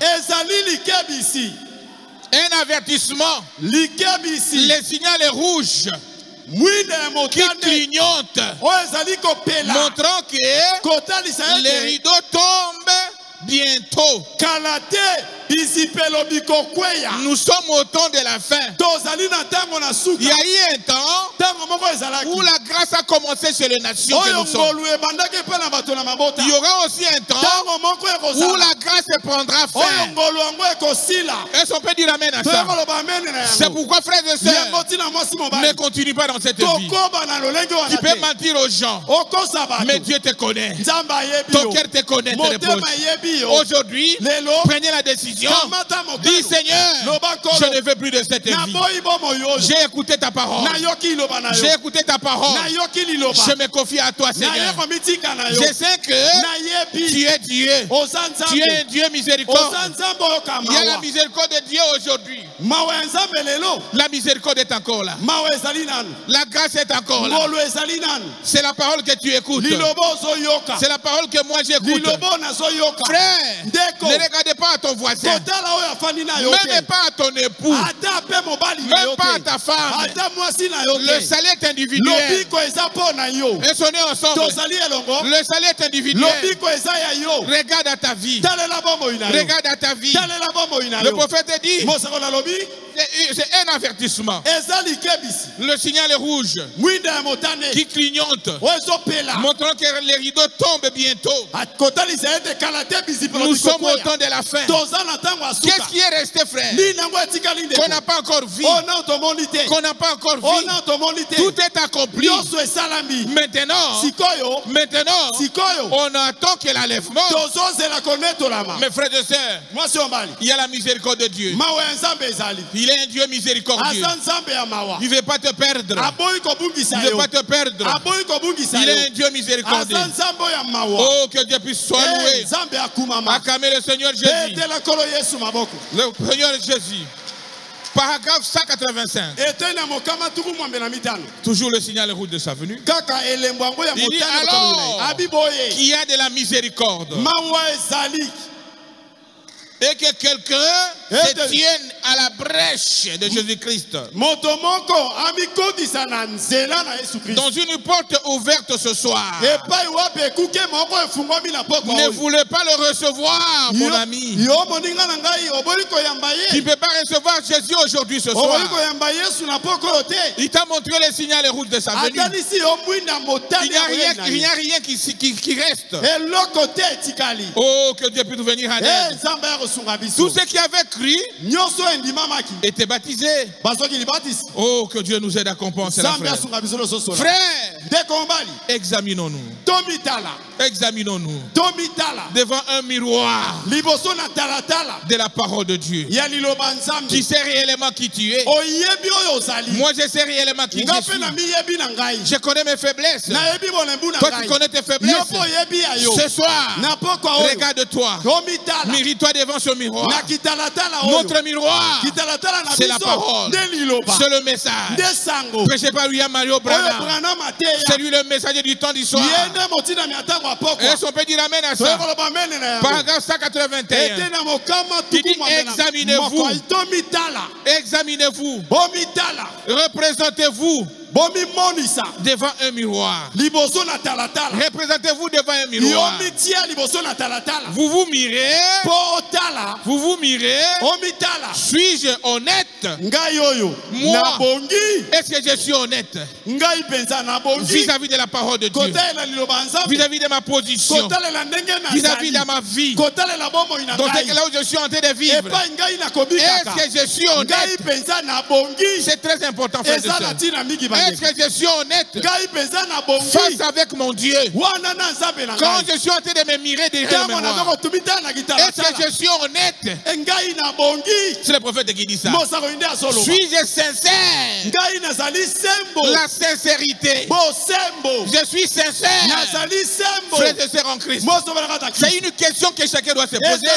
Un avertissement. Le signal est rouge. qui clignote, montrant que les rideaux tombent bientôt. Nous sommes au temps de la fin. Il y a eu un temps où la grâce a commencé chez les nations que nous sommes. Il y aura aussi un temps où la grâce prendra fin. Est-ce qu'on peut dire amen à ça? C'est pourquoi, frères et sœurs, ne continue pas dans cette vie. Tu peux mentir aux gens, mais Dieu te connaît. Ton cœur te connaît, te repose. Aujourd'hui, prenez la décision. Dis Seigneur, je ne veux plus de cette vie. J'ai écouté ta parole. J'ai écouté ta parole. Je me confie à toi, Seigneur. Je sais que tu es Dieu. Tu es un Dieu miséricordieux. Il y a la miséricorde de Dieu aujourd'hui. La miséricorde est encore là. La grâce est encore là. C'est la parole que tu écoutes. C'est la parole que moi j'écoute. Frère, ne regarde pas à ton voisin. Même pas à ton époux. Même pas à ta femme. Le salut est individuel. Et sonnez ensemble. Le salut est individuel. Regarde à ta vie. Regarde à ta vie. Le prophète dit, c'est un avertissement. Le signal est rouge qui clignote, montrant que les rideaux tombent bientôt. Nous sommes au temps de la fin. Qu'est-ce qui est resté, frère? Qu'on n'a pas encore vu. Qu'on n'a pas encore vu. Tout est accompli. Maintenant, on attend que l'enlèvement. Mes frères et sœurs, il y a la miséricorde de Dieu. Il est un Dieu miséricordieux. Il ne veut pas te perdre. Il ne veut pas te perdre. Il est un Dieu miséricordieux. Oh, que Dieu puisse soit loué. Acclamez le Seigneur Jésus. Le Seigneur Jésus. Paragraphe 185. Toujours le signal rouge de sa venue. Il dit alors qu'il y a de la miséricorde. Et que quelqu'un se tienne à la brèche de Jésus-Christ. Dans une porte ouverte ce soir. Ne voulez pas le recevoir, mon ami. Tu ne peux pas recevoir Jésus aujourd'hui ce soir. Il t'a montré le signal rouge de sa venue. Il n'y a rien qui reste. Oh, que Dieu puisse venir à l'aide. Tous ceux qui avaient cru étaient baptisés. Oh, que Dieu nous aide à comprendre cela, frère. Examinons-nous. Examinons-nous devant un miroir de la parole de Dieu. Tu sais réellement qui tu es. Moi, je sais réellement qui je suis. Je connais mes faiblesses. Toi, tu connais tes faiblesses. Ce soir, regarde-toi. Mérite-toi devant ce miroir. Notre miroir, c'est la parole. C'est le message. Prêché par William Mario Branham. C'est lui le messager du temps d'histoire. Est-ce qu'on peut dire amen à ça? Paragraphe 181. Il dit examinez-vous. Examinez-vous. Représentez-vous devant un miroir. Représentez-vous devant un miroir. Vous vous mirez. Vous vous mirez. Suis-je honnête? Moi, est-ce que je suis honnête vis-à-vis de la parole de Dieu, vis-à-vis de ma position, vis-à-vis de ma vie, dans ce là où je suis en train de vivre? Est-ce que je suis honnête? C'est très important, frère de sœur. Est-ce que je suis honnête face avec mon Dieu quand je suis en train de me mirer derrière le miroir? Est-ce que je suis honnête? C'est le prophète qui dit ça. Suis-je sincère? La sincérité. Je suis sincère. Frères et sœurs en Christ. C'est une question que chacun doit se poser.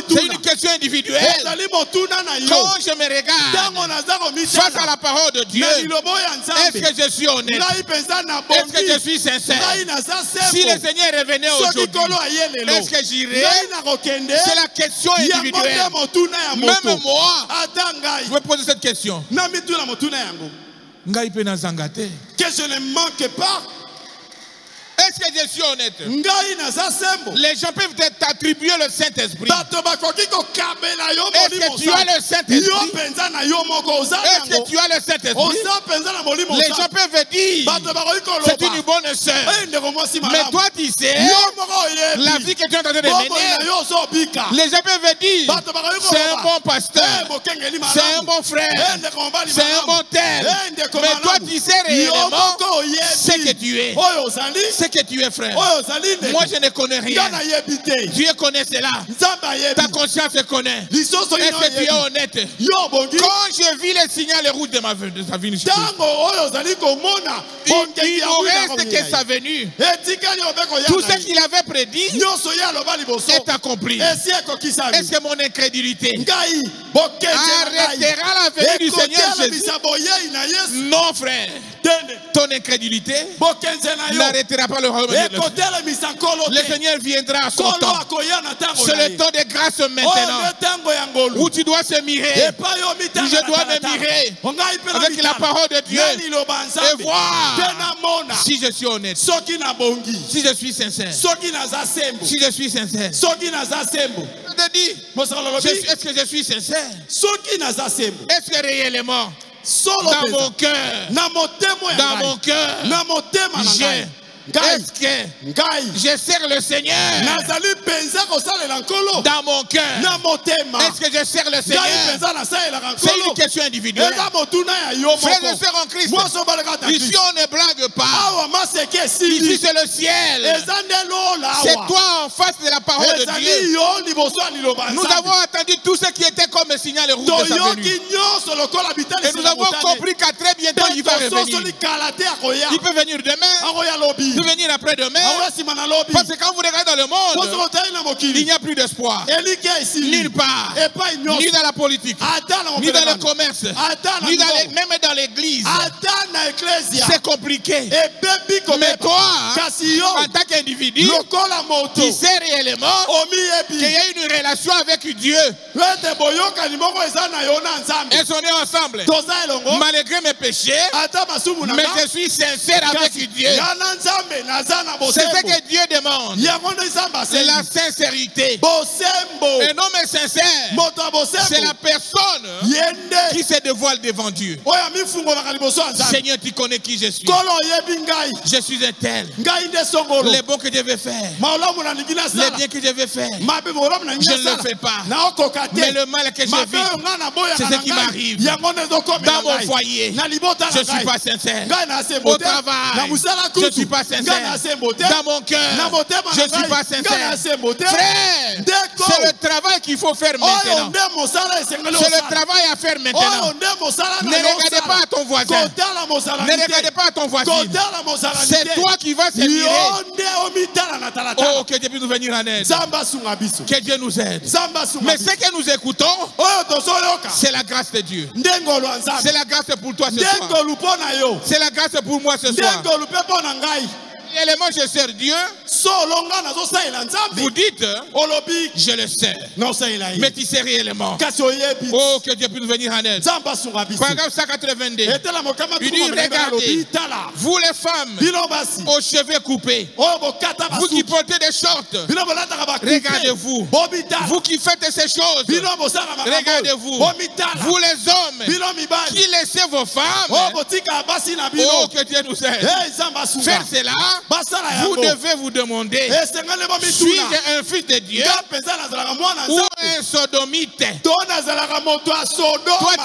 C'est une question individuelle. Quand je me regarde face à la parole de Dieu, est-ce que je suis honnête? Est-ce que je suis sincère? Si le Seigneur revenait aujourd'hui, est-ce que j'irai? C'est la question individuelle. Même moi, je vais poser cette question. que je ne manque pas. Est-ce que je suis honnête? Les gens peuvent t'attribuer le Saint-Esprit. Est-ce que tu as le Saint-Esprit? Est-ce que tu as le Saint-Esprit? Les gens peuvent dire c'est une bonne sœur. Mais toi tu sais la vie que tu es en train de mener. Les gens peuvent dire c'est un bon pasteur, c'est un bon frère, c'est un bon tel. Mais toi tu sais réellement ce que tu es. Que tu es, frère. Moi je ne connais rien. Dieu connaît cela. Ta conscience connaît. Est-ce que tu es honnête? Quand je vis les signaux rouges de sa vie, il reste que sa venue. Tout ce qu'il avait prédit est accompli. Est-ce que mon incrédulité arrêtera la venue du Seigneur Jésus? Non, frère. Ton incrédulité n'arrêtera pas le royaume de Dieu. Le Seigneur viendra à son temps. C'est le temps de grâce maintenant. Où tu dois se mirer. Je dois me mirer avec la parole de Dieu et voir si je suis honnête, si je suis sincère. Si je suis sincère. Je te dis, est-ce que je suis sincère? Est-ce que réellement dans mon cœur, est-ce que je sers le Seigneur dans mon cœur? Est-ce que je sers le Seigneur? C'est une question individuelle. Frères et sœurs en Christ, ici on ne blague pas. Ici c'est le ciel. C'est toi en face de la parole de Dieu. Nous avons attendu tout ce qui était comme un signal rouge de sa venue. Et nous avons compris qu'à très bientôt il va revenir. Il peut venir demain, il peut venir après-demain. Parce que quand vous regardez dans le monde, il n'y a plus d'espoir. Nulle part. Ni dans la politique, ni dans le commerce, ni même dans l'église. C'est compliqué. Mais toi, en tant qu'individu, tu sais réellement qu'il y a une relation avec Dieu. Elles sont nées ensemble. Malgré mes péchés, mais je suis sincère avec Dieu. C'est ce que Dieu demande. C'est la sincérité. Un homme est sincère. C'est la personne qui se dévoile devant Dieu. Seigneur, tu connais qui je suis. Je suis un tel. Les bons que je vais faire, les biens que je vais faire, je ne le fais pas. Mais le mal que je vis, c'est ce qui m'arrive. Dans mon foyer, je ne suis pas sincère. Au travail, je ne suis pas sincère. Dans mon cœur, je ne suis pas sincère. Frère, c'est le travail qu'il faut faire maintenant. C'est le travail à faire maintenant. Ne regardez pas à ton voisin. Ne regardez pas à ton voisin. C'est toi qui vas se mirer. Oh, que Dieu puisse nous venir en aide. Que Dieu nous aide. Mais ce que nous écoutons, c'est la grâce de Dieu. C'est la grâce pour toi ce soir. C'est la grâce pour moi ce soir. Réellement, je sers Dieu. Vous dites, je le sais. Mais tu sais réellement. Oh, que Dieu puisse nous venir en aide. Paragraphe 182. Il dit, regardez, vous les femmes aux cheveux coupés, vous qui portez des shorts, regardez-vous. Vous qui faites ces choses, regardez-vous. Vous les hommes qui laissez vos femmes, oh, que Dieu nous aide. Faire cela, vous devez vous demander, suis-je un fils de Dieu ou un sodomite? Toi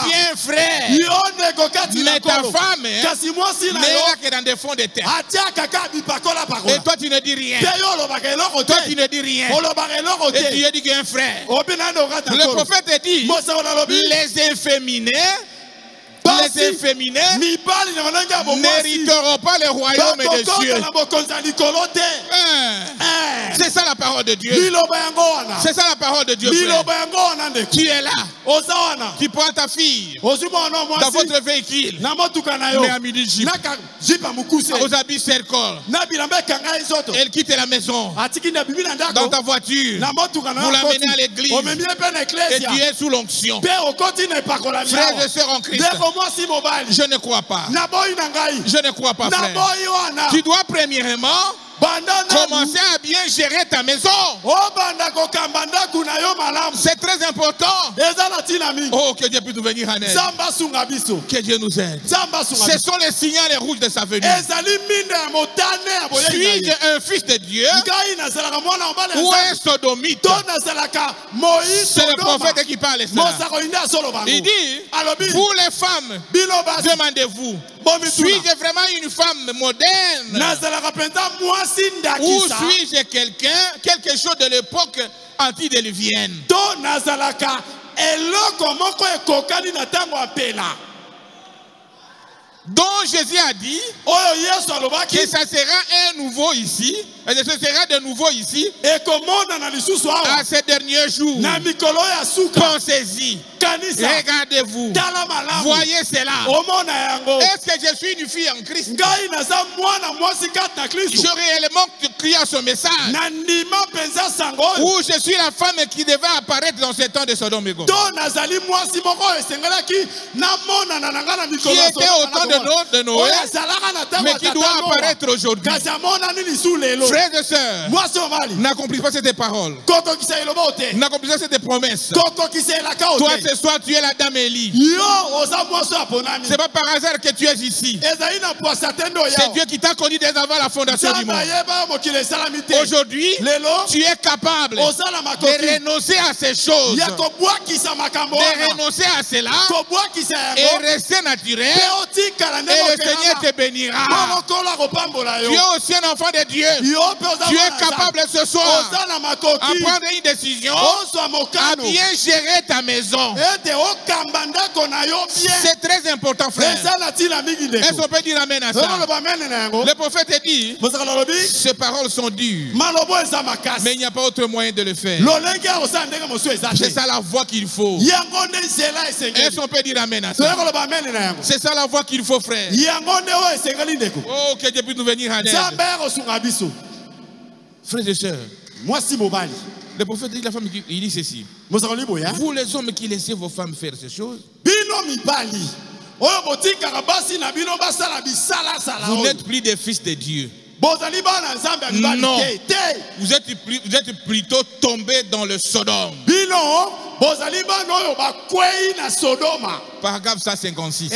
tu es un frère, mais ta femme n'est là que dans des fonds de terre. Et toi tu ne dis rien. Toi tu ne dis rien. Et tu dis qu'un frère. Le prophète dit, les efféminés n'hériteront pas le royaume de Dieu. C'est ça la parole de Dieu. C'est ça la parole de Dieu, frère. Tu es là. Tu prends ta fille dans votre véhicule, mais à midi aux habits cercles. Elle quitte la maison dans ta voiture. Vous l'amenez à l'église et tu es sous l'onction. Frères et sœurs en Christ, Je ne crois pas. Je ne crois pas, frère. Tu dois premièrement commencer à bien gérer ta maison. C'est très important. Oh, que Dieu puisse nous venir en aide. Que Dieu nous aide. Ce sont les signaux rouges de sa venue. Suis-je un fils de Dieu ou un sodomite? C'est le prophète qui parle cela. Il dit, vous les femmes, demandez-vous, suis-je vraiment une femme moderne ou suis-je quelque chose de l'époque antédiluvienne? Donc Jésus a dit que ça sera un nouveau ici, et ce sera de nouveau ici à ces derniers jours. Pensez-y, regardez-vous, voyez cela. Est-ce que je suis une fille en Christ? Je réellement crie à son message, ou je suis la femme qui devait apparaître dans ce temps de Sodome et Gomorrhe, qui était au temps de Noé, mais qui doit apparaître aujourd'hui. Frères et sœurs, n'accomplissez pas cette parole, n'accomplissez pas cette promesse. Toi ce soir tu es la dame Élie. C'est pas par hasard que tu es ici. C'est Dieu qui t'a connu dès avant la fondation du monde. Aujourd'hui tu es capable de renoncer à ces choses, de renoncer à cela et rester naturel, et le Seigneur te bénira. Tu es aussi un enfant de Dieu. Tu es capable ce soir à prendre une décision, à bien gérer ta maison. C'est très important, frère. Est-ce qu'on peut dire amen à ça? Le prophète dit, ces paroles sont dures, mais il n'y a pas autre moyen de le faire. C'est ça la voie qu'il faut. Est-ce qu'on peut dire amen à ça? C'est ça la voie qu'il faut, frère. Oh, que Dieu puisse nous venir en aide. Frères et sœurs, le prophète dit, la femme, il dit ceci. Vous les hommes qui laissez vos femmes faire ces choses, vous n'êtes plus des fils de Dieu. Non, vous êtes plutôt tombés dans le Sodome. Paragraphe 156.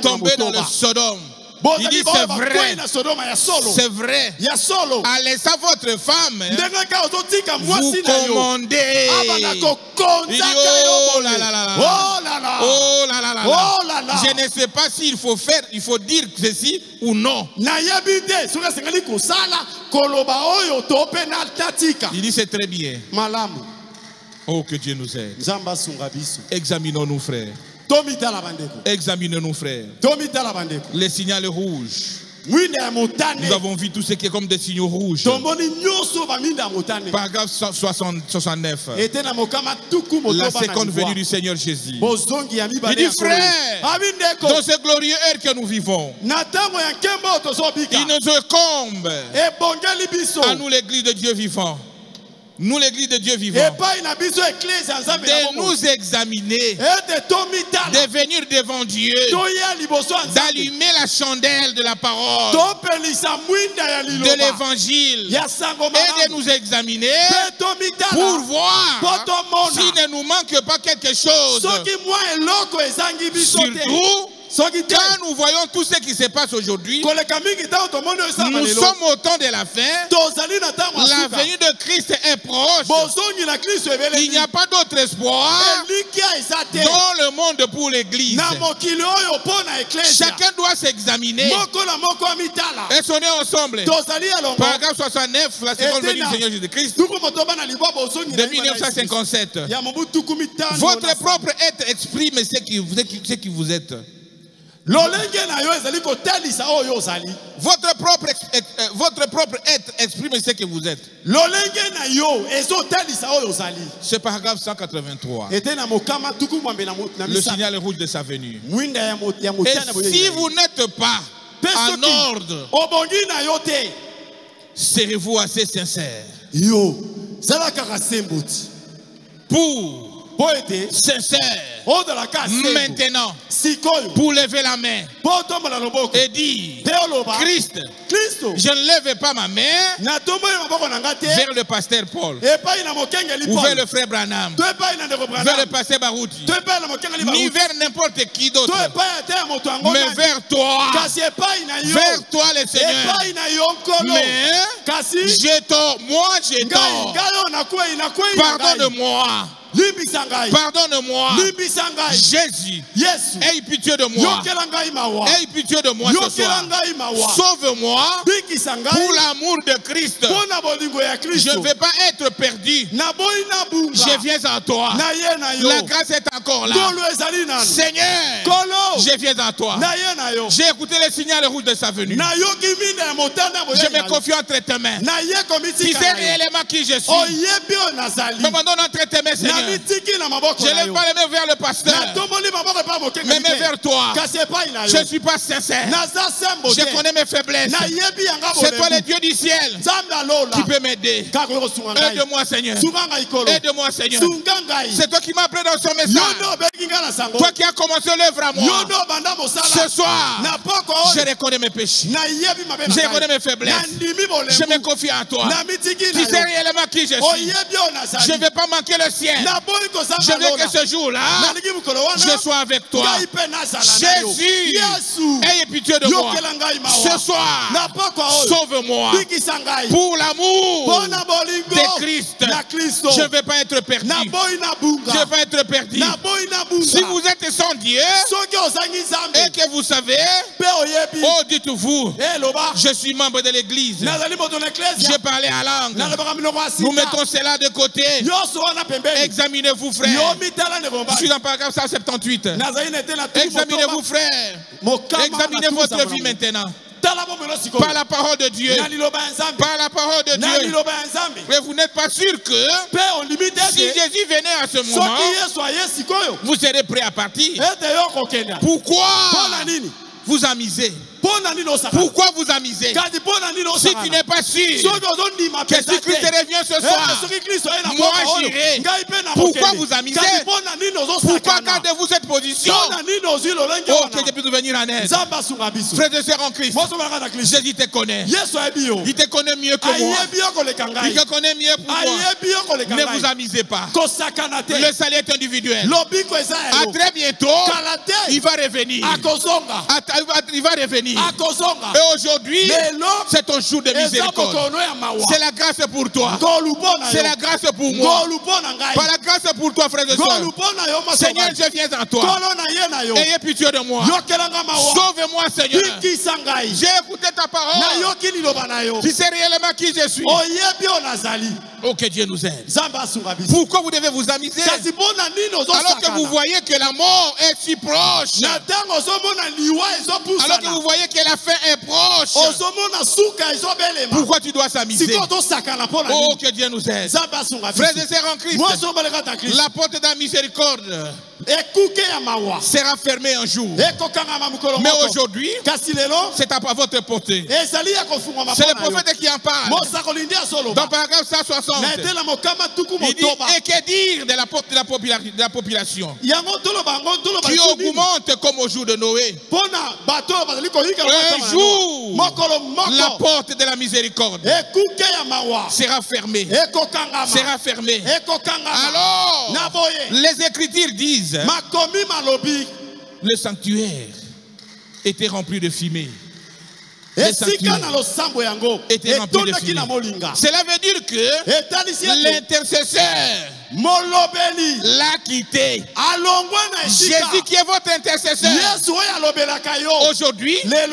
Tombés dans le Sodome. Il dit c'est vrai, c'est vrai. En laissant votre femme, vous commandez. Il dit oh là là là là, oh là là là là. Je ne sais pas s'il faut faire, il faut dire ceci ou non. Il dit c'est très bien. Oh, que Dieu nous aide. Examinons-nous, frères. Examinons-nous, frères. Les signaux rouges. Nous avons vu tout ce qui est comme des signaux rouges. Paragraphe 69. La seconde venue du Seigneur Jésus. Il dit, frère, dans ce glorieux heure que nous vivons, il nous incombe à nous, l'église de Dieu vivant. Nous, l'église de Dieu vivant, de nous examiner, de venir devant Dieu, d'allumer la chandelle de la parole, de l'évangile, et de nous examiner pour voir s'il ne nous manque pas quelque chose. Surtout, quand nous voyons tout ce qui se passe aujourd'hui, nous sommes au temps de la fin. La venue de Christ est proche. Il n'y a pas d'autre espoir dans le monde pour l'église. Chacun doit s'examiner. Est-ce qu'on est ensemble? Paragraphe 69, la seconde venue du Seigneur Jésus-Christ de 1957. Votre propre être exprime ce qui vous êtes. Votre propre être exprime ce que vous êtes. Ce paragraphe 183. Le signal rouge de sa venue. Et si vous n'êtes pas en ordre, serez-vous assez sincère pour sincère, maintenant, pour lever la main et dire, Christ, je ne lève pas ma main vers le pasteur Paul, ou vers le frère Branham, vers le pasteur Barouti, ni vers n'importe qui d'autre, mais vers toi, le Seigneur. Mais j'ai tort, moi j'ai tort. Pardonne-moi. Pardonne-moi, Jésus. Aie pitié de moi. Aie pitié de moi ce soir. Sauve-moi pour l'amour de Christ. Je ne vais pas être perdu. Je viens à toi. La grâce est encore là. Seigneur, je viens à toi. J'ai écouté le signal rouge de sa venue. Je me confie entre tes mains. Tu sais réellement qui je suis. Me donne entre tes mains, Seigneur. Je ne lève pas les mains vers le pasteur, mais vers toi. Je ne suis pas sincère. Je connais mes faiblesses. C'est toi le Dieu du ciel qui peut m'aider. Aide-moi, Seigneur. Aide-moi, Seigneur. C'est toi qui m'as appelé dans son message. Toi qui as commencé l'œuvre à moi. Ce soir, je reconnais mes péchés. Je reconnais mes faiblesses. Je me confie à toi. Tu sais réellement qui je suis. Je ne vais pas manquer le ciel. Je veux que ce jour-là, je sois avec toi. Jésus, aie pitié de moi. Ce soir, sauve-moi. Pour l'amour de Christ, je ne vais pas être perdu. Je ne vais pas être perdu. Si vous êtes sans Dieu et que vous savez, oh, dites-vous, je suis membre de l'église. Je parlais à langue. Nous mettons cela de côté. Examinez-vous, frère. Je suis dans le paragraphe 178. Examinez-vous, frère. Examinez votre vie maintenant. Par la parole de Dieu. Par la parole de Dieu. Mais vous n'êtes pas sûr que si Jésus venait à ce moment, vous serez prêt à partir. Pourquoi vous amusez? Pourquoi vous amusez? Si tu n'es pas sûr que si Christ revient ce soir, moi j'irai. Pourquoi vous amusez? Pourquoi gardez-vous cette position? Oh, que Dieu puisse venir en aide. Frères et sœurs en Christ, Jésus te connaît. Il te connaît mieux que moi. Il te connaît mieux pour toi. Ne vous amusez pas. Le salut est individuel. À très bientôt, il va revenir. Il va revenir. Et aujourd'hui, c'est ton jour de miséricorde. C'est la grâce pour toi. C'est la grâce pour moi. Par la grâce pour toi, frères et sœurs. Seigneur, je viens à toi. Ayez pitié de moi. Sauve-moi, Seigneur. J'ai écouté ta parole. Tu sais réellement qui je suis. Oh, que Dieu nous aide. Pourquoi vous devez vous amuser alors que vous voyez que la mort est si proche? Alors que vous voyez que la fin est proche. Pourquoi tu dois s'amuser? Oh, que Dieu nous aide. Frères et sœurs en Christ, la porte de la miséricorde sera fermée un jour. Mais aujourd'hui, c'est à votre portée. C'est le prophète qui en parle. Dans paragraphe 160, il dit, et que dire de la population qui augmente comme au jour de Noé? Un jour, la porte de la miséricorde sera fermée. Sera fermée. Alors, les Écritures disent, le sanctuaire était rempli de fumée. Le sanctuaire était rempli de fumée. Cela veut dire que l'intercesseur l'a quitté. Jésus qui est votre intercesseur. Aujourd'hui, un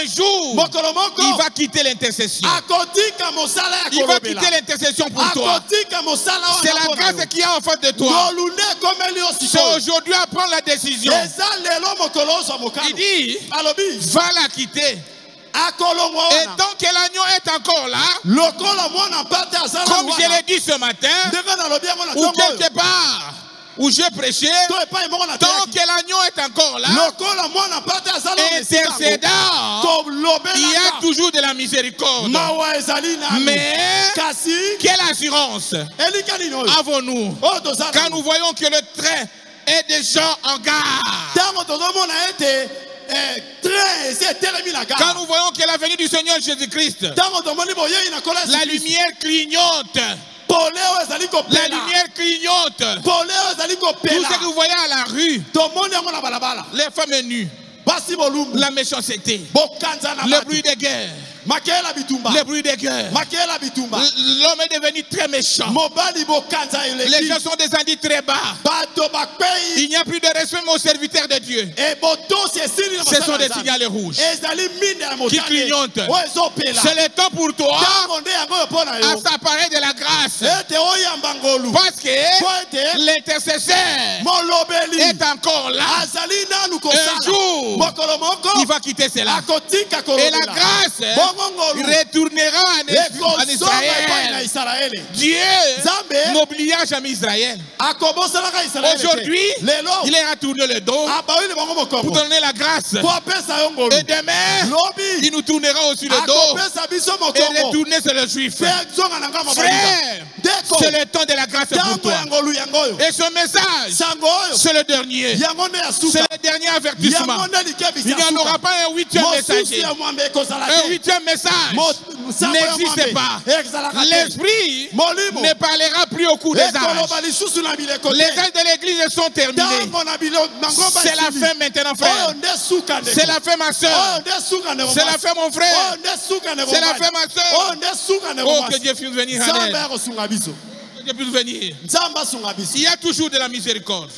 jour, il va quitter l'intercession. Il va quitter l'intercession pour toi. C'est la grâce qui est en face de toi. C'est aujourd'hui à prendre la décision. Il dit, va la quitter. Et tant que l'agneau est encore là, comme je l'ai dit ce matin, ou quelque part où j'ai prêché, tant que l'agneau est encore là, intercédant il y a toujours de la miséricorde. Mais quelle assurance avons-nous quand nous voyons que le trait est déjà en garde? Quand nous voyons que la venue du Seigneur Jésus-Christ, la lumière clignote. La lumière clignote. Tout ce que vous voyez à la rue, les femmes nues, la méchanceté, le bruit des guerres. Le bruit des guerres. L'homme est devenu très méchant. Les gens sont descendus très bas. Il n'y a plus de respect aux serviteurs de Dieu. Ce sont des signaux rouges qui clignotent. C'est le temps pour toi à s'apparer de la grâce. Parce que l'intercesseur est encore là. Un jour, il va quitter cela. Et la grâce retournera en Israël. Dieu n'oublia jamais Israël. Aujourd'hui, il est retourné le dos pour donner la grâce. Et demain, il nous tournera aussi le dos et retourner sur le juif. Frère, c'est le temps de la grâce pour toi. Et ce message, c'est le dernier. C'est le dernier avertissement. Il n'y en aura pas un 8e messager. Un 8e message n'existe pas. L'esprit ne parlera plus au cours des âges. Les âges de l'église sont terminés. C'est la fin maintenant, frère. C'est la fin, ma soeur. C'est la fin, mon frère. C'est la fin, ma soeur. Oh, que Dieu puisse venir à l'aide. Que Dieu puisse venir. Il y a toujours de la miséricorde.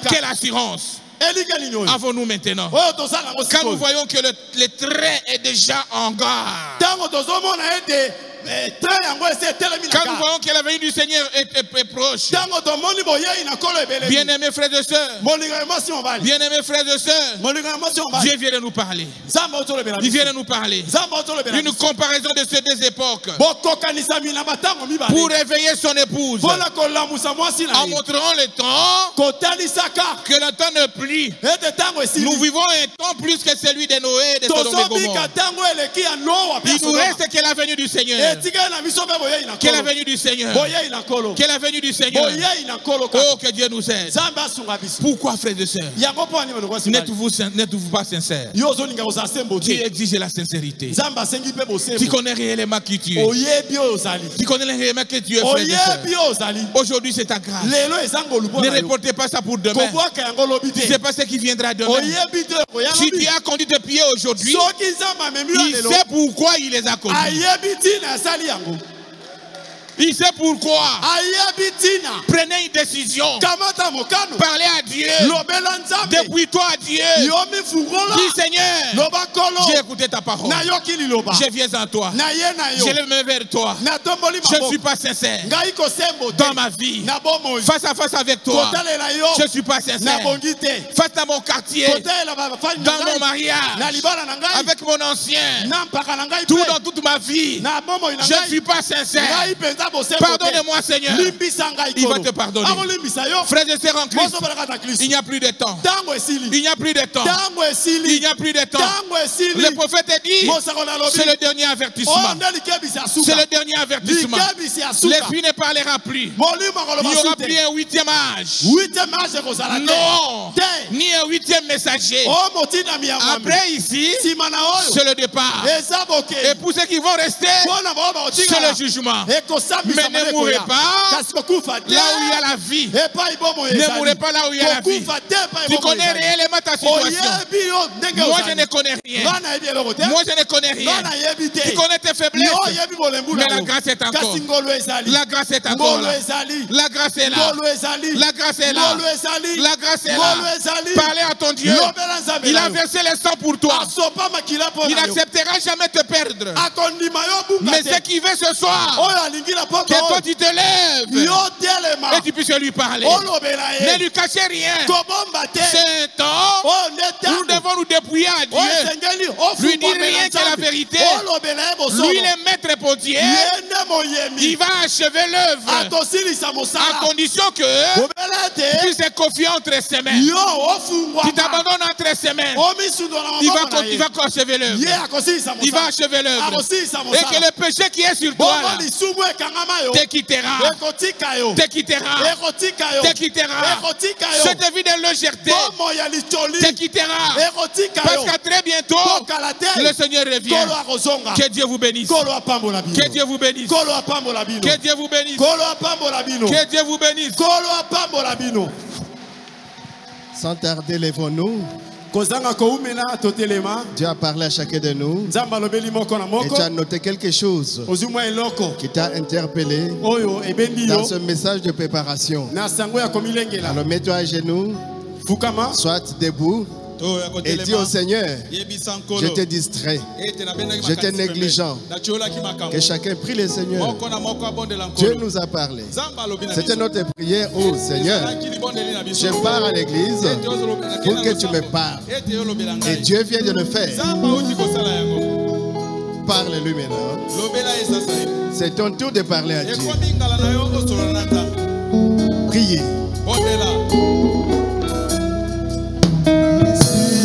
Quelle assurance avons-nous maintenant? Quand nous voyons que le trait est déjà en garde. Quand nous voyons que la venue du Seigneur est proche. Bien-aimés frères et sœurs, bien-aimés frères et sœurs, Dieu vient de nous parler. Il vient de nous parler d'une comparaison de ces deux époques pour réveiller son épouse en montrant le temps que le temps ne plie. Nous vivons un temps plus que celui de Noé et de Sodome et Gomorrhe. Il nous reste que la venue du Seigneur. Que la venue du Seigneur. Que la venue du Seigneur. Oh, que Dieu nous aide. Pourquoi, frères et sœurs, n'êtes-vous pas sincères? Dieu exige la sincérité. Tu connais réellement qui tu es. Tu connais réellement que tu es, frères et sœurs. Aujourd'hui, c'est ta grâce. Ne reportez pas ça pour demain. Tu ne sais pas ce qui viendra demain. Si tu as conduit tes pieds aujourd'hui, il sait pourquoi il les a conduits. Il sait pourquoi. Prenez une décision. Parlez à Dieu. Depuis-toi à Dieu. Dis Seigneur, j'ai écouté ta parole. Je viens en toi. Je lève mes vers toi. Je ne suis pas sincère dans ma vie. Face à face avec toi, je ne suis pas sincère. Face à mon quartier, dans mon mariage, avec mon ancien, tout dans toute ma vie, je ne suis pas sincère. Pardonne-moi, Seigneur. Il va te pardonner. Frères et sœurs en Christ, il n'y a plus de temps. Il n'y a plus de temps. Il n'y a plus de temps. Le prophète a dit, c'est le dernier avertissement. C'est le dernier avertissement. L'esprit ne parlera plus. Il n'y aura plus un 8e âge. Non. Ni un 8e messager. Après ici, c'est le départ. Et pour ceux qui vont rester, c'est le jugement. Mais ne mourrez pas là où il y a la vie. Ne mourrez pas là où il y a la vie. Tu connais réellement ta situation. Moi, je ne connais rien. Moi, je ne connais rien. Tu connais tes faiblesses. Mais la grâce est encore. La grâce est encore là. La grâce est là. La grâce est là. La grâce est là. Parlez à ton Dieu. Il a versé le sang pour toi. Il n'acceptera jamais te perdre. Mais ce qui veut ce soir, que toi tu te lèves et tu puisses lui parler. Ne lui cachez rien. C'est un temps où nous devons nous dépouiller à Dieu lui dit rien que la vérité, lui le maître potier, il va achever l'œuvre à condition que tu sois confiant entre ses mains. Tu t'abandonnes entre ses mains. Il va achever l'œuvre. Il va achever l'œuvre. Et que le péché qui est sur toi là, te quittera. Te quittera. Te quittera. Cette vie de légèreté te quittera. Parce qu'à très bientôt, le Seigneur revient. Que Dieu vous bénisse. Que Dieu vous bénisse. Que Dieu vous bénisse. Que Dieu vous bénisse. Sans tarder, lèvons-nous. Dieu a parlé à chacun de nous. Et tu as noté quelque chose qui t'a interpellé dans ce message de préparation. Alors mets-toi à genoux, soit debout. Et dis au Seigneur, je t'ai distrait, je t'ai négligent. Que chacun prie le Seigneur. Dieu nous a parlé. C'était notre prière. Oh Seigneur, je pars à l'église pour que tu me parles. Et Dieu vient de le faire. Parle-lui maintenant. C'est ton tour de parler à Dieu. Priez. C'est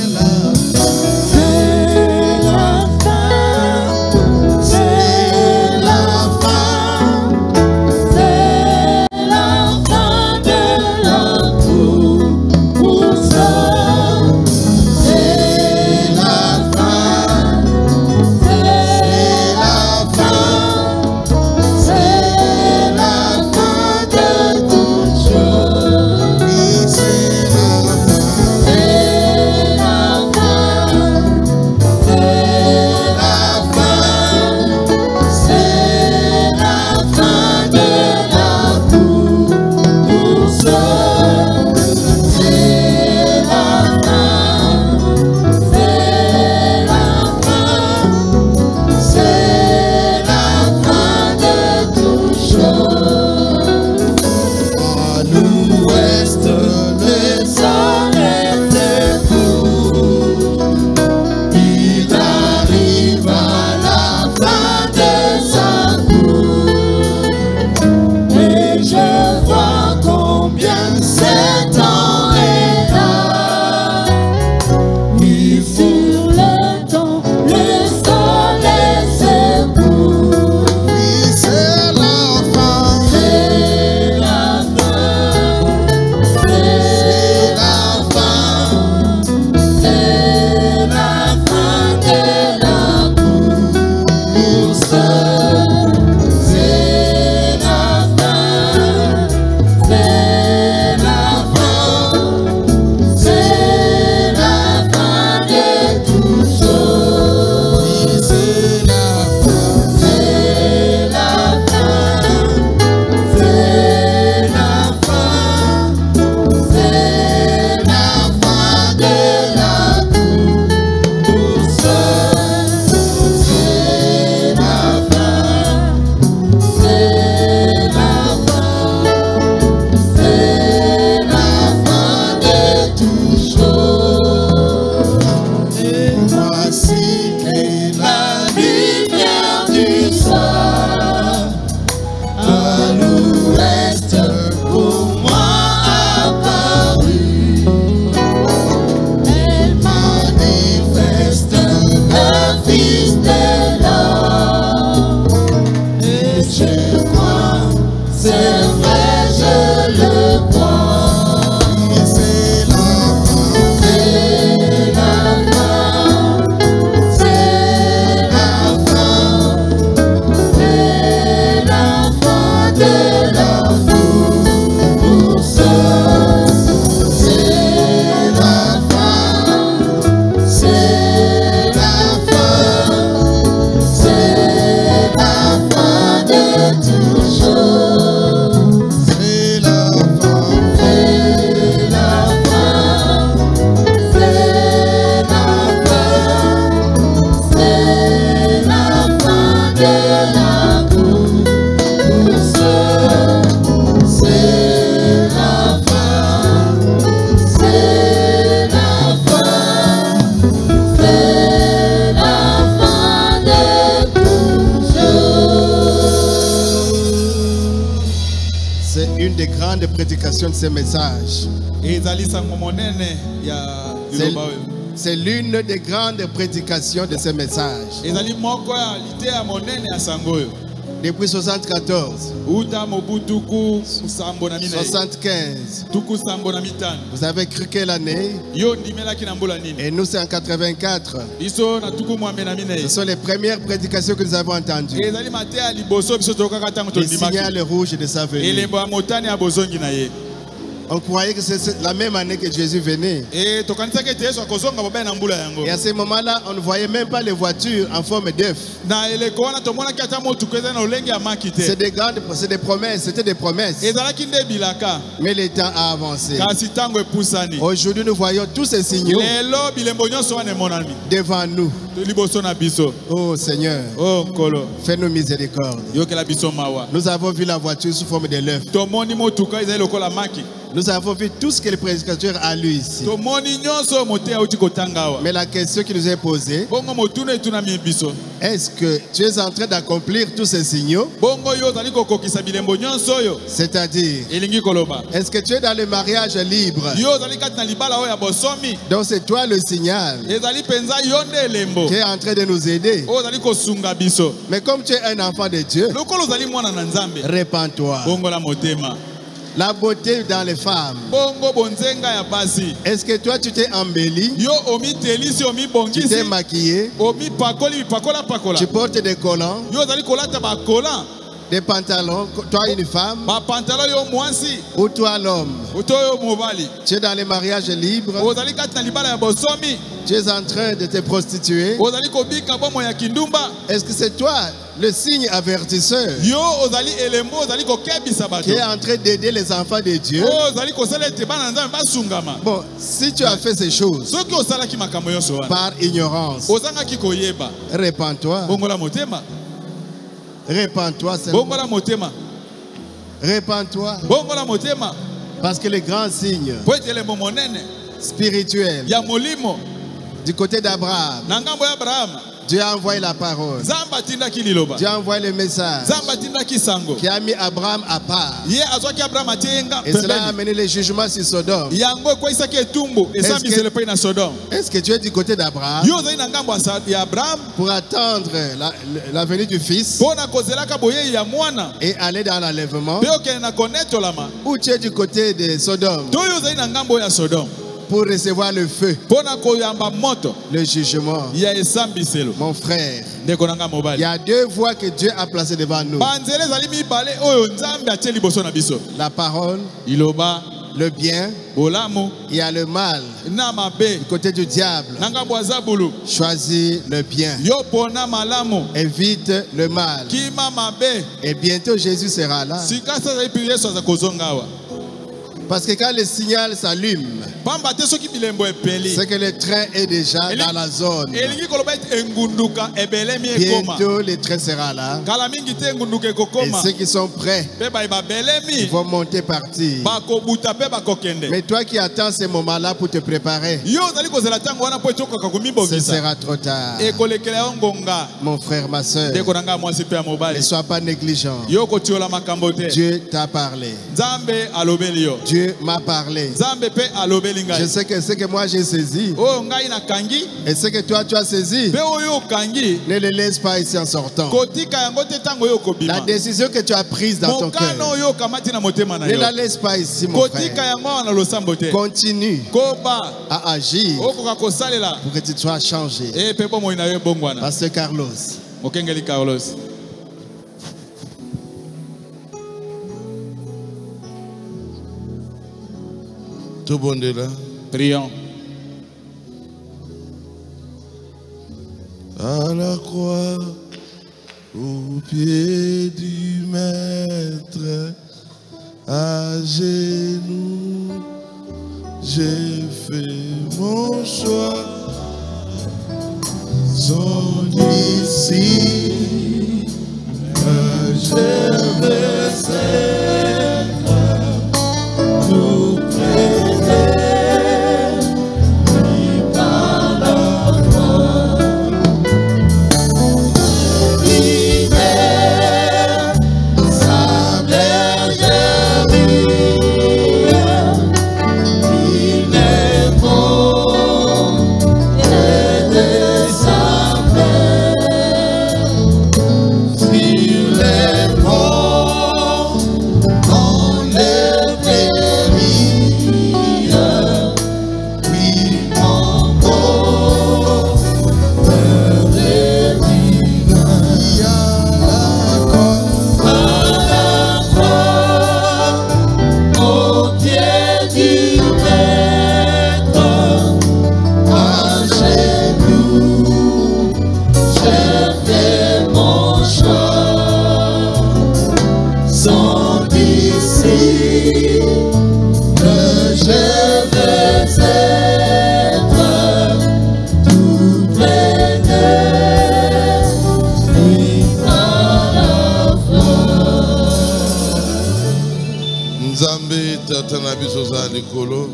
grandes prédications de ces messages. C'est l'une des grandes prédications de ces messages. Depuis 74, 75, vous avez cru quelle année? Et nous, c'est en 84. Ce sont les premières prédications que nous avons entendues. Le signal rouge de sa venue. On croyait que c'est la même année que Jésus venait. Et à ce moment-là, on ne voyait même pas les voitures en forme d'œuf. C'est des promesses, c'était des promesses. Mais le temps a avancé. Aujourd'hui, nous voyons tous ces signaux devant nous. Oh Seigneur, fais-nous miséricorde. Nous avons vu la voiture sous forme de l'œuf. Nous avons vu tout ce que le prédicateur a lu ici. Mais la question qui nous est posée, est-ce que tu es en train d'accomplir tous ces signaux? C'est-à-dire, est-ce que tu es dans le mariage libre? Donc c'est toi le signal qui est en train de nous aider. Mais comme tu es un enfant de Dieu, répands-toi. La beauté dans les femmes. Est-ce que toi tu t'es embelli? Tu t'es maquillé? Tu portes des collants? Des pantalons? Toi une femme? Ou toi l'homme? Tu es dans les mariages libres? Tu es en train de te prostituer? Est-ce que c'est toi le signe avertisseur qui est en train d'aider les enfants de Dieu? Bon, si tu as fait ces choses par ignorance, répands-toi. Répands-toi, répands-toi. Parce que les grands signes spirituels du côté d'Abraham, Dieu a envoyé la parole. Dieu a envoyé le message qui a mis Abraham à part. Et cela a amené le jugement sur Sodome. Est-ce que tu es du côté d'Abraham pour attendre la venue du Fils et aller dans l'enlèvement? Ou tu es du côté de Sodome pour recevoir le feu, le jugement? Mon frère, il y a deux voies que Dieu a placées devant nous: la parole, le bien. Il y a le mal du côté du diable. Choisis le bien, évite le mal, et bientôt Jésus sera là. Parce que quand le signal s'allume, c'est que le train est déjà dans la zone. Bientôt le train sera là. Et ceux qui sont prêts, ils vont monter partir. Mais toi qui attends ce moment-là pour te préparer, ce sera trop tard. Mon frère, ma soeur, ne sois pas négligent. Dieu t'a parlé. Dieu m'a parlé. Je sais que ce que moi j'ai saisi et ce que toi tu as saisi, ne le laisse pas ici en sortant. La décision que tu as prise dans ton cœur, ne la laisse pas ici, mon frère. Continue à agir pour que tu sois changé. Pasteur Carlos. Tout le monde est là. Prions. À la croix, au pied du Maître, à genoux, j'ai fait mon choix. Son ici que je veux être tout près d'elle, lui par la croix. L'hiver, sa bergerie.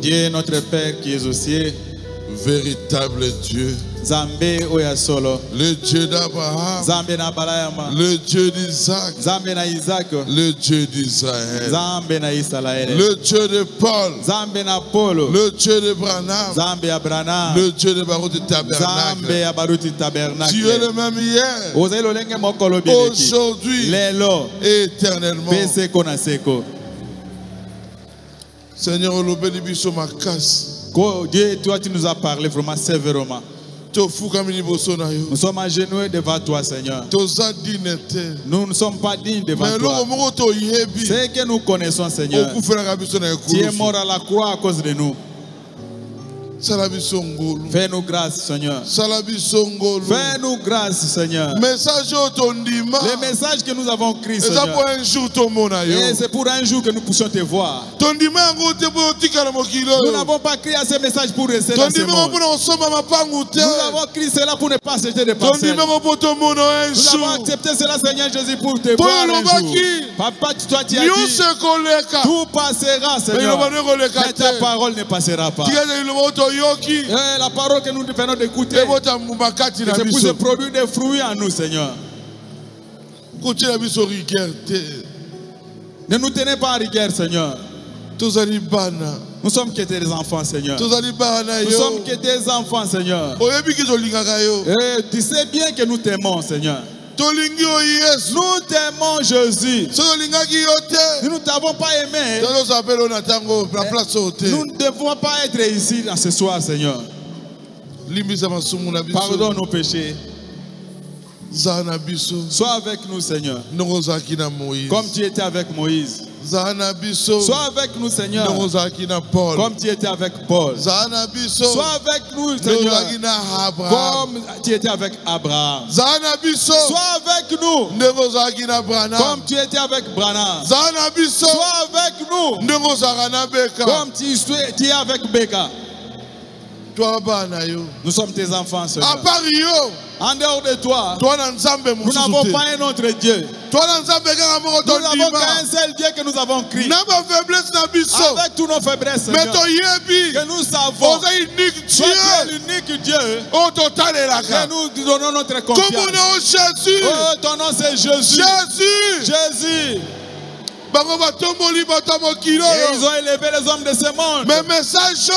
Dieu notre Père qui est aux cieux, véritable Dieu, le Dieu d'Abraham, le Dieu d'Isaac, le Dieu d'Israël, le Dieu de Paul, le Dieu de Branham, le Dieu de Baruch du Tabernacle. Tu es le même hier, aujourd'hui et éternellement. Seigneur, Dieu, toi tu nous as parlé vraiment sévèrement. Nous sommes agenouillés devant toi, Seigneur. Nous ne sommes pas dignes devant toi. C'est que nous connaissons, Seieur. Tu es mort à la croix à cause de nous. Fais-nous grâce, Seigneur. Fais-nous grâce, Seigneur. Les messages que nous avons écrits, Seigneur. Et c'est pour un jour que nous puissions te voir. Nous n'avons pas écrit à ces messages pour rester dans ce monde. Nous avons écrit cela pour ne pas s'acheter de parcelles. Nous avons accepté cela, Seigneur Jésus, pour te voir un jour. Papa, toi tu as dit, tout passera, Seigneur. Mais ta parole ne passera pas. La parole que nous venons d'écouter, que c'est pour se produire des fruits en nous, Seigneur. Ne nous tenez pas en rigueur, Seigneur. Nous sommes que tes enfants, Seigneur. Nous sommes que tes enfants, Seigneur. Et tu sais bien que nous t'aimons, Seigneur. Nous t'aimons, Jésus. Si nous ne t'avons pas aimé, nous ne devons pas être ici ce soir, Seigneur. Pardonne nos péchés. Sois avec nous, Seigneur. Comme tu étais avec Moïse. Sois avec nous, Seigneur. Comme tu étais avec Paul. Sois avec nous, Seigneur. Comme tu étais avec Abraham. Sois avec nous. Comme tu étais avec Branham. Sois avec nous. Comme tu es avec Becca. Nous sommes tes enfants, Seigneur. En dehors de toi, nous n'avons pas un autre Dieu. Nous n'avons qu'un seul Dieu que nous avons crié. Avec toutes nos faiblesses, Seigneur, que nous savons que tu es l'unique Dieu. Que nous donnons notre confiance. Oh, ton nom c'est Jésus. Jésus. Et ils ont élevé les hommes de ce monde. Mais message,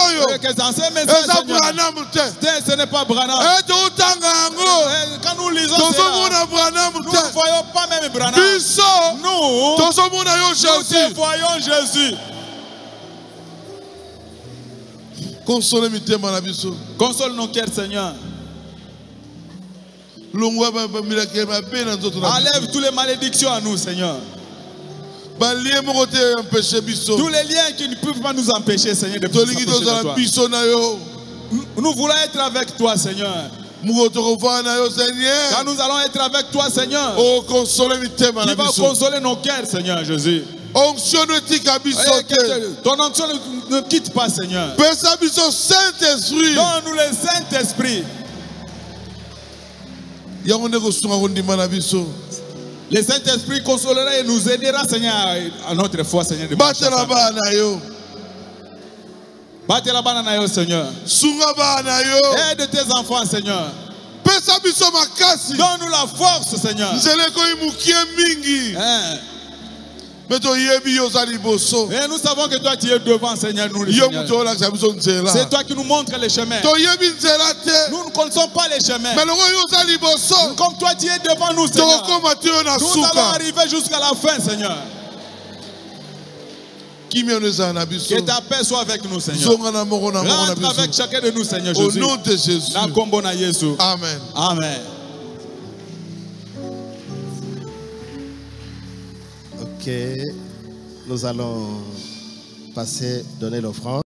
dans ces messages, ce n'est pas Branham. Quand nous lisons cela, nous ne voyons pas même Branham. Nous voyons Jésus. Console nos cœurs, Seigneur. Enlève toutes les malédictions à nous, Seigneur. Tous les liens qui ne peuvent pas nous empêcher, Seigneur, de nous approcher de toi. Nous voulons être avec toi, Seigneur. Quand nous allons être avec toi, Seigneur, tu vas consoler nos cœurs, Seigneur Jésus. Ton onction ne quitte pas, Seigneur. Donne-nous le Saint-Esprit. Le Saint-Esprit consolera et nous aidera, Seigneur, à notre foi, Seigneur. Batte la banane, Seigneur. Aide tes enfants, Seigneur. Donne-nous la force, Seigneur. Et nous savons que toi tu es devant, Seigneur. C'est toi qui nous montres les chemins. Nous ne connaissons pas les chemins. Comme toi tu es devant nous, Seigneur, nous allons arriver jusqu'à la fin, Seigneur. Que ta paix soit avec nous, Seigneur. Rentre avec chacun de nous, Seigneur Jésus. Au nom de Jésus. Amen. Amen. Ok, nous allons passer, donner l'offrande.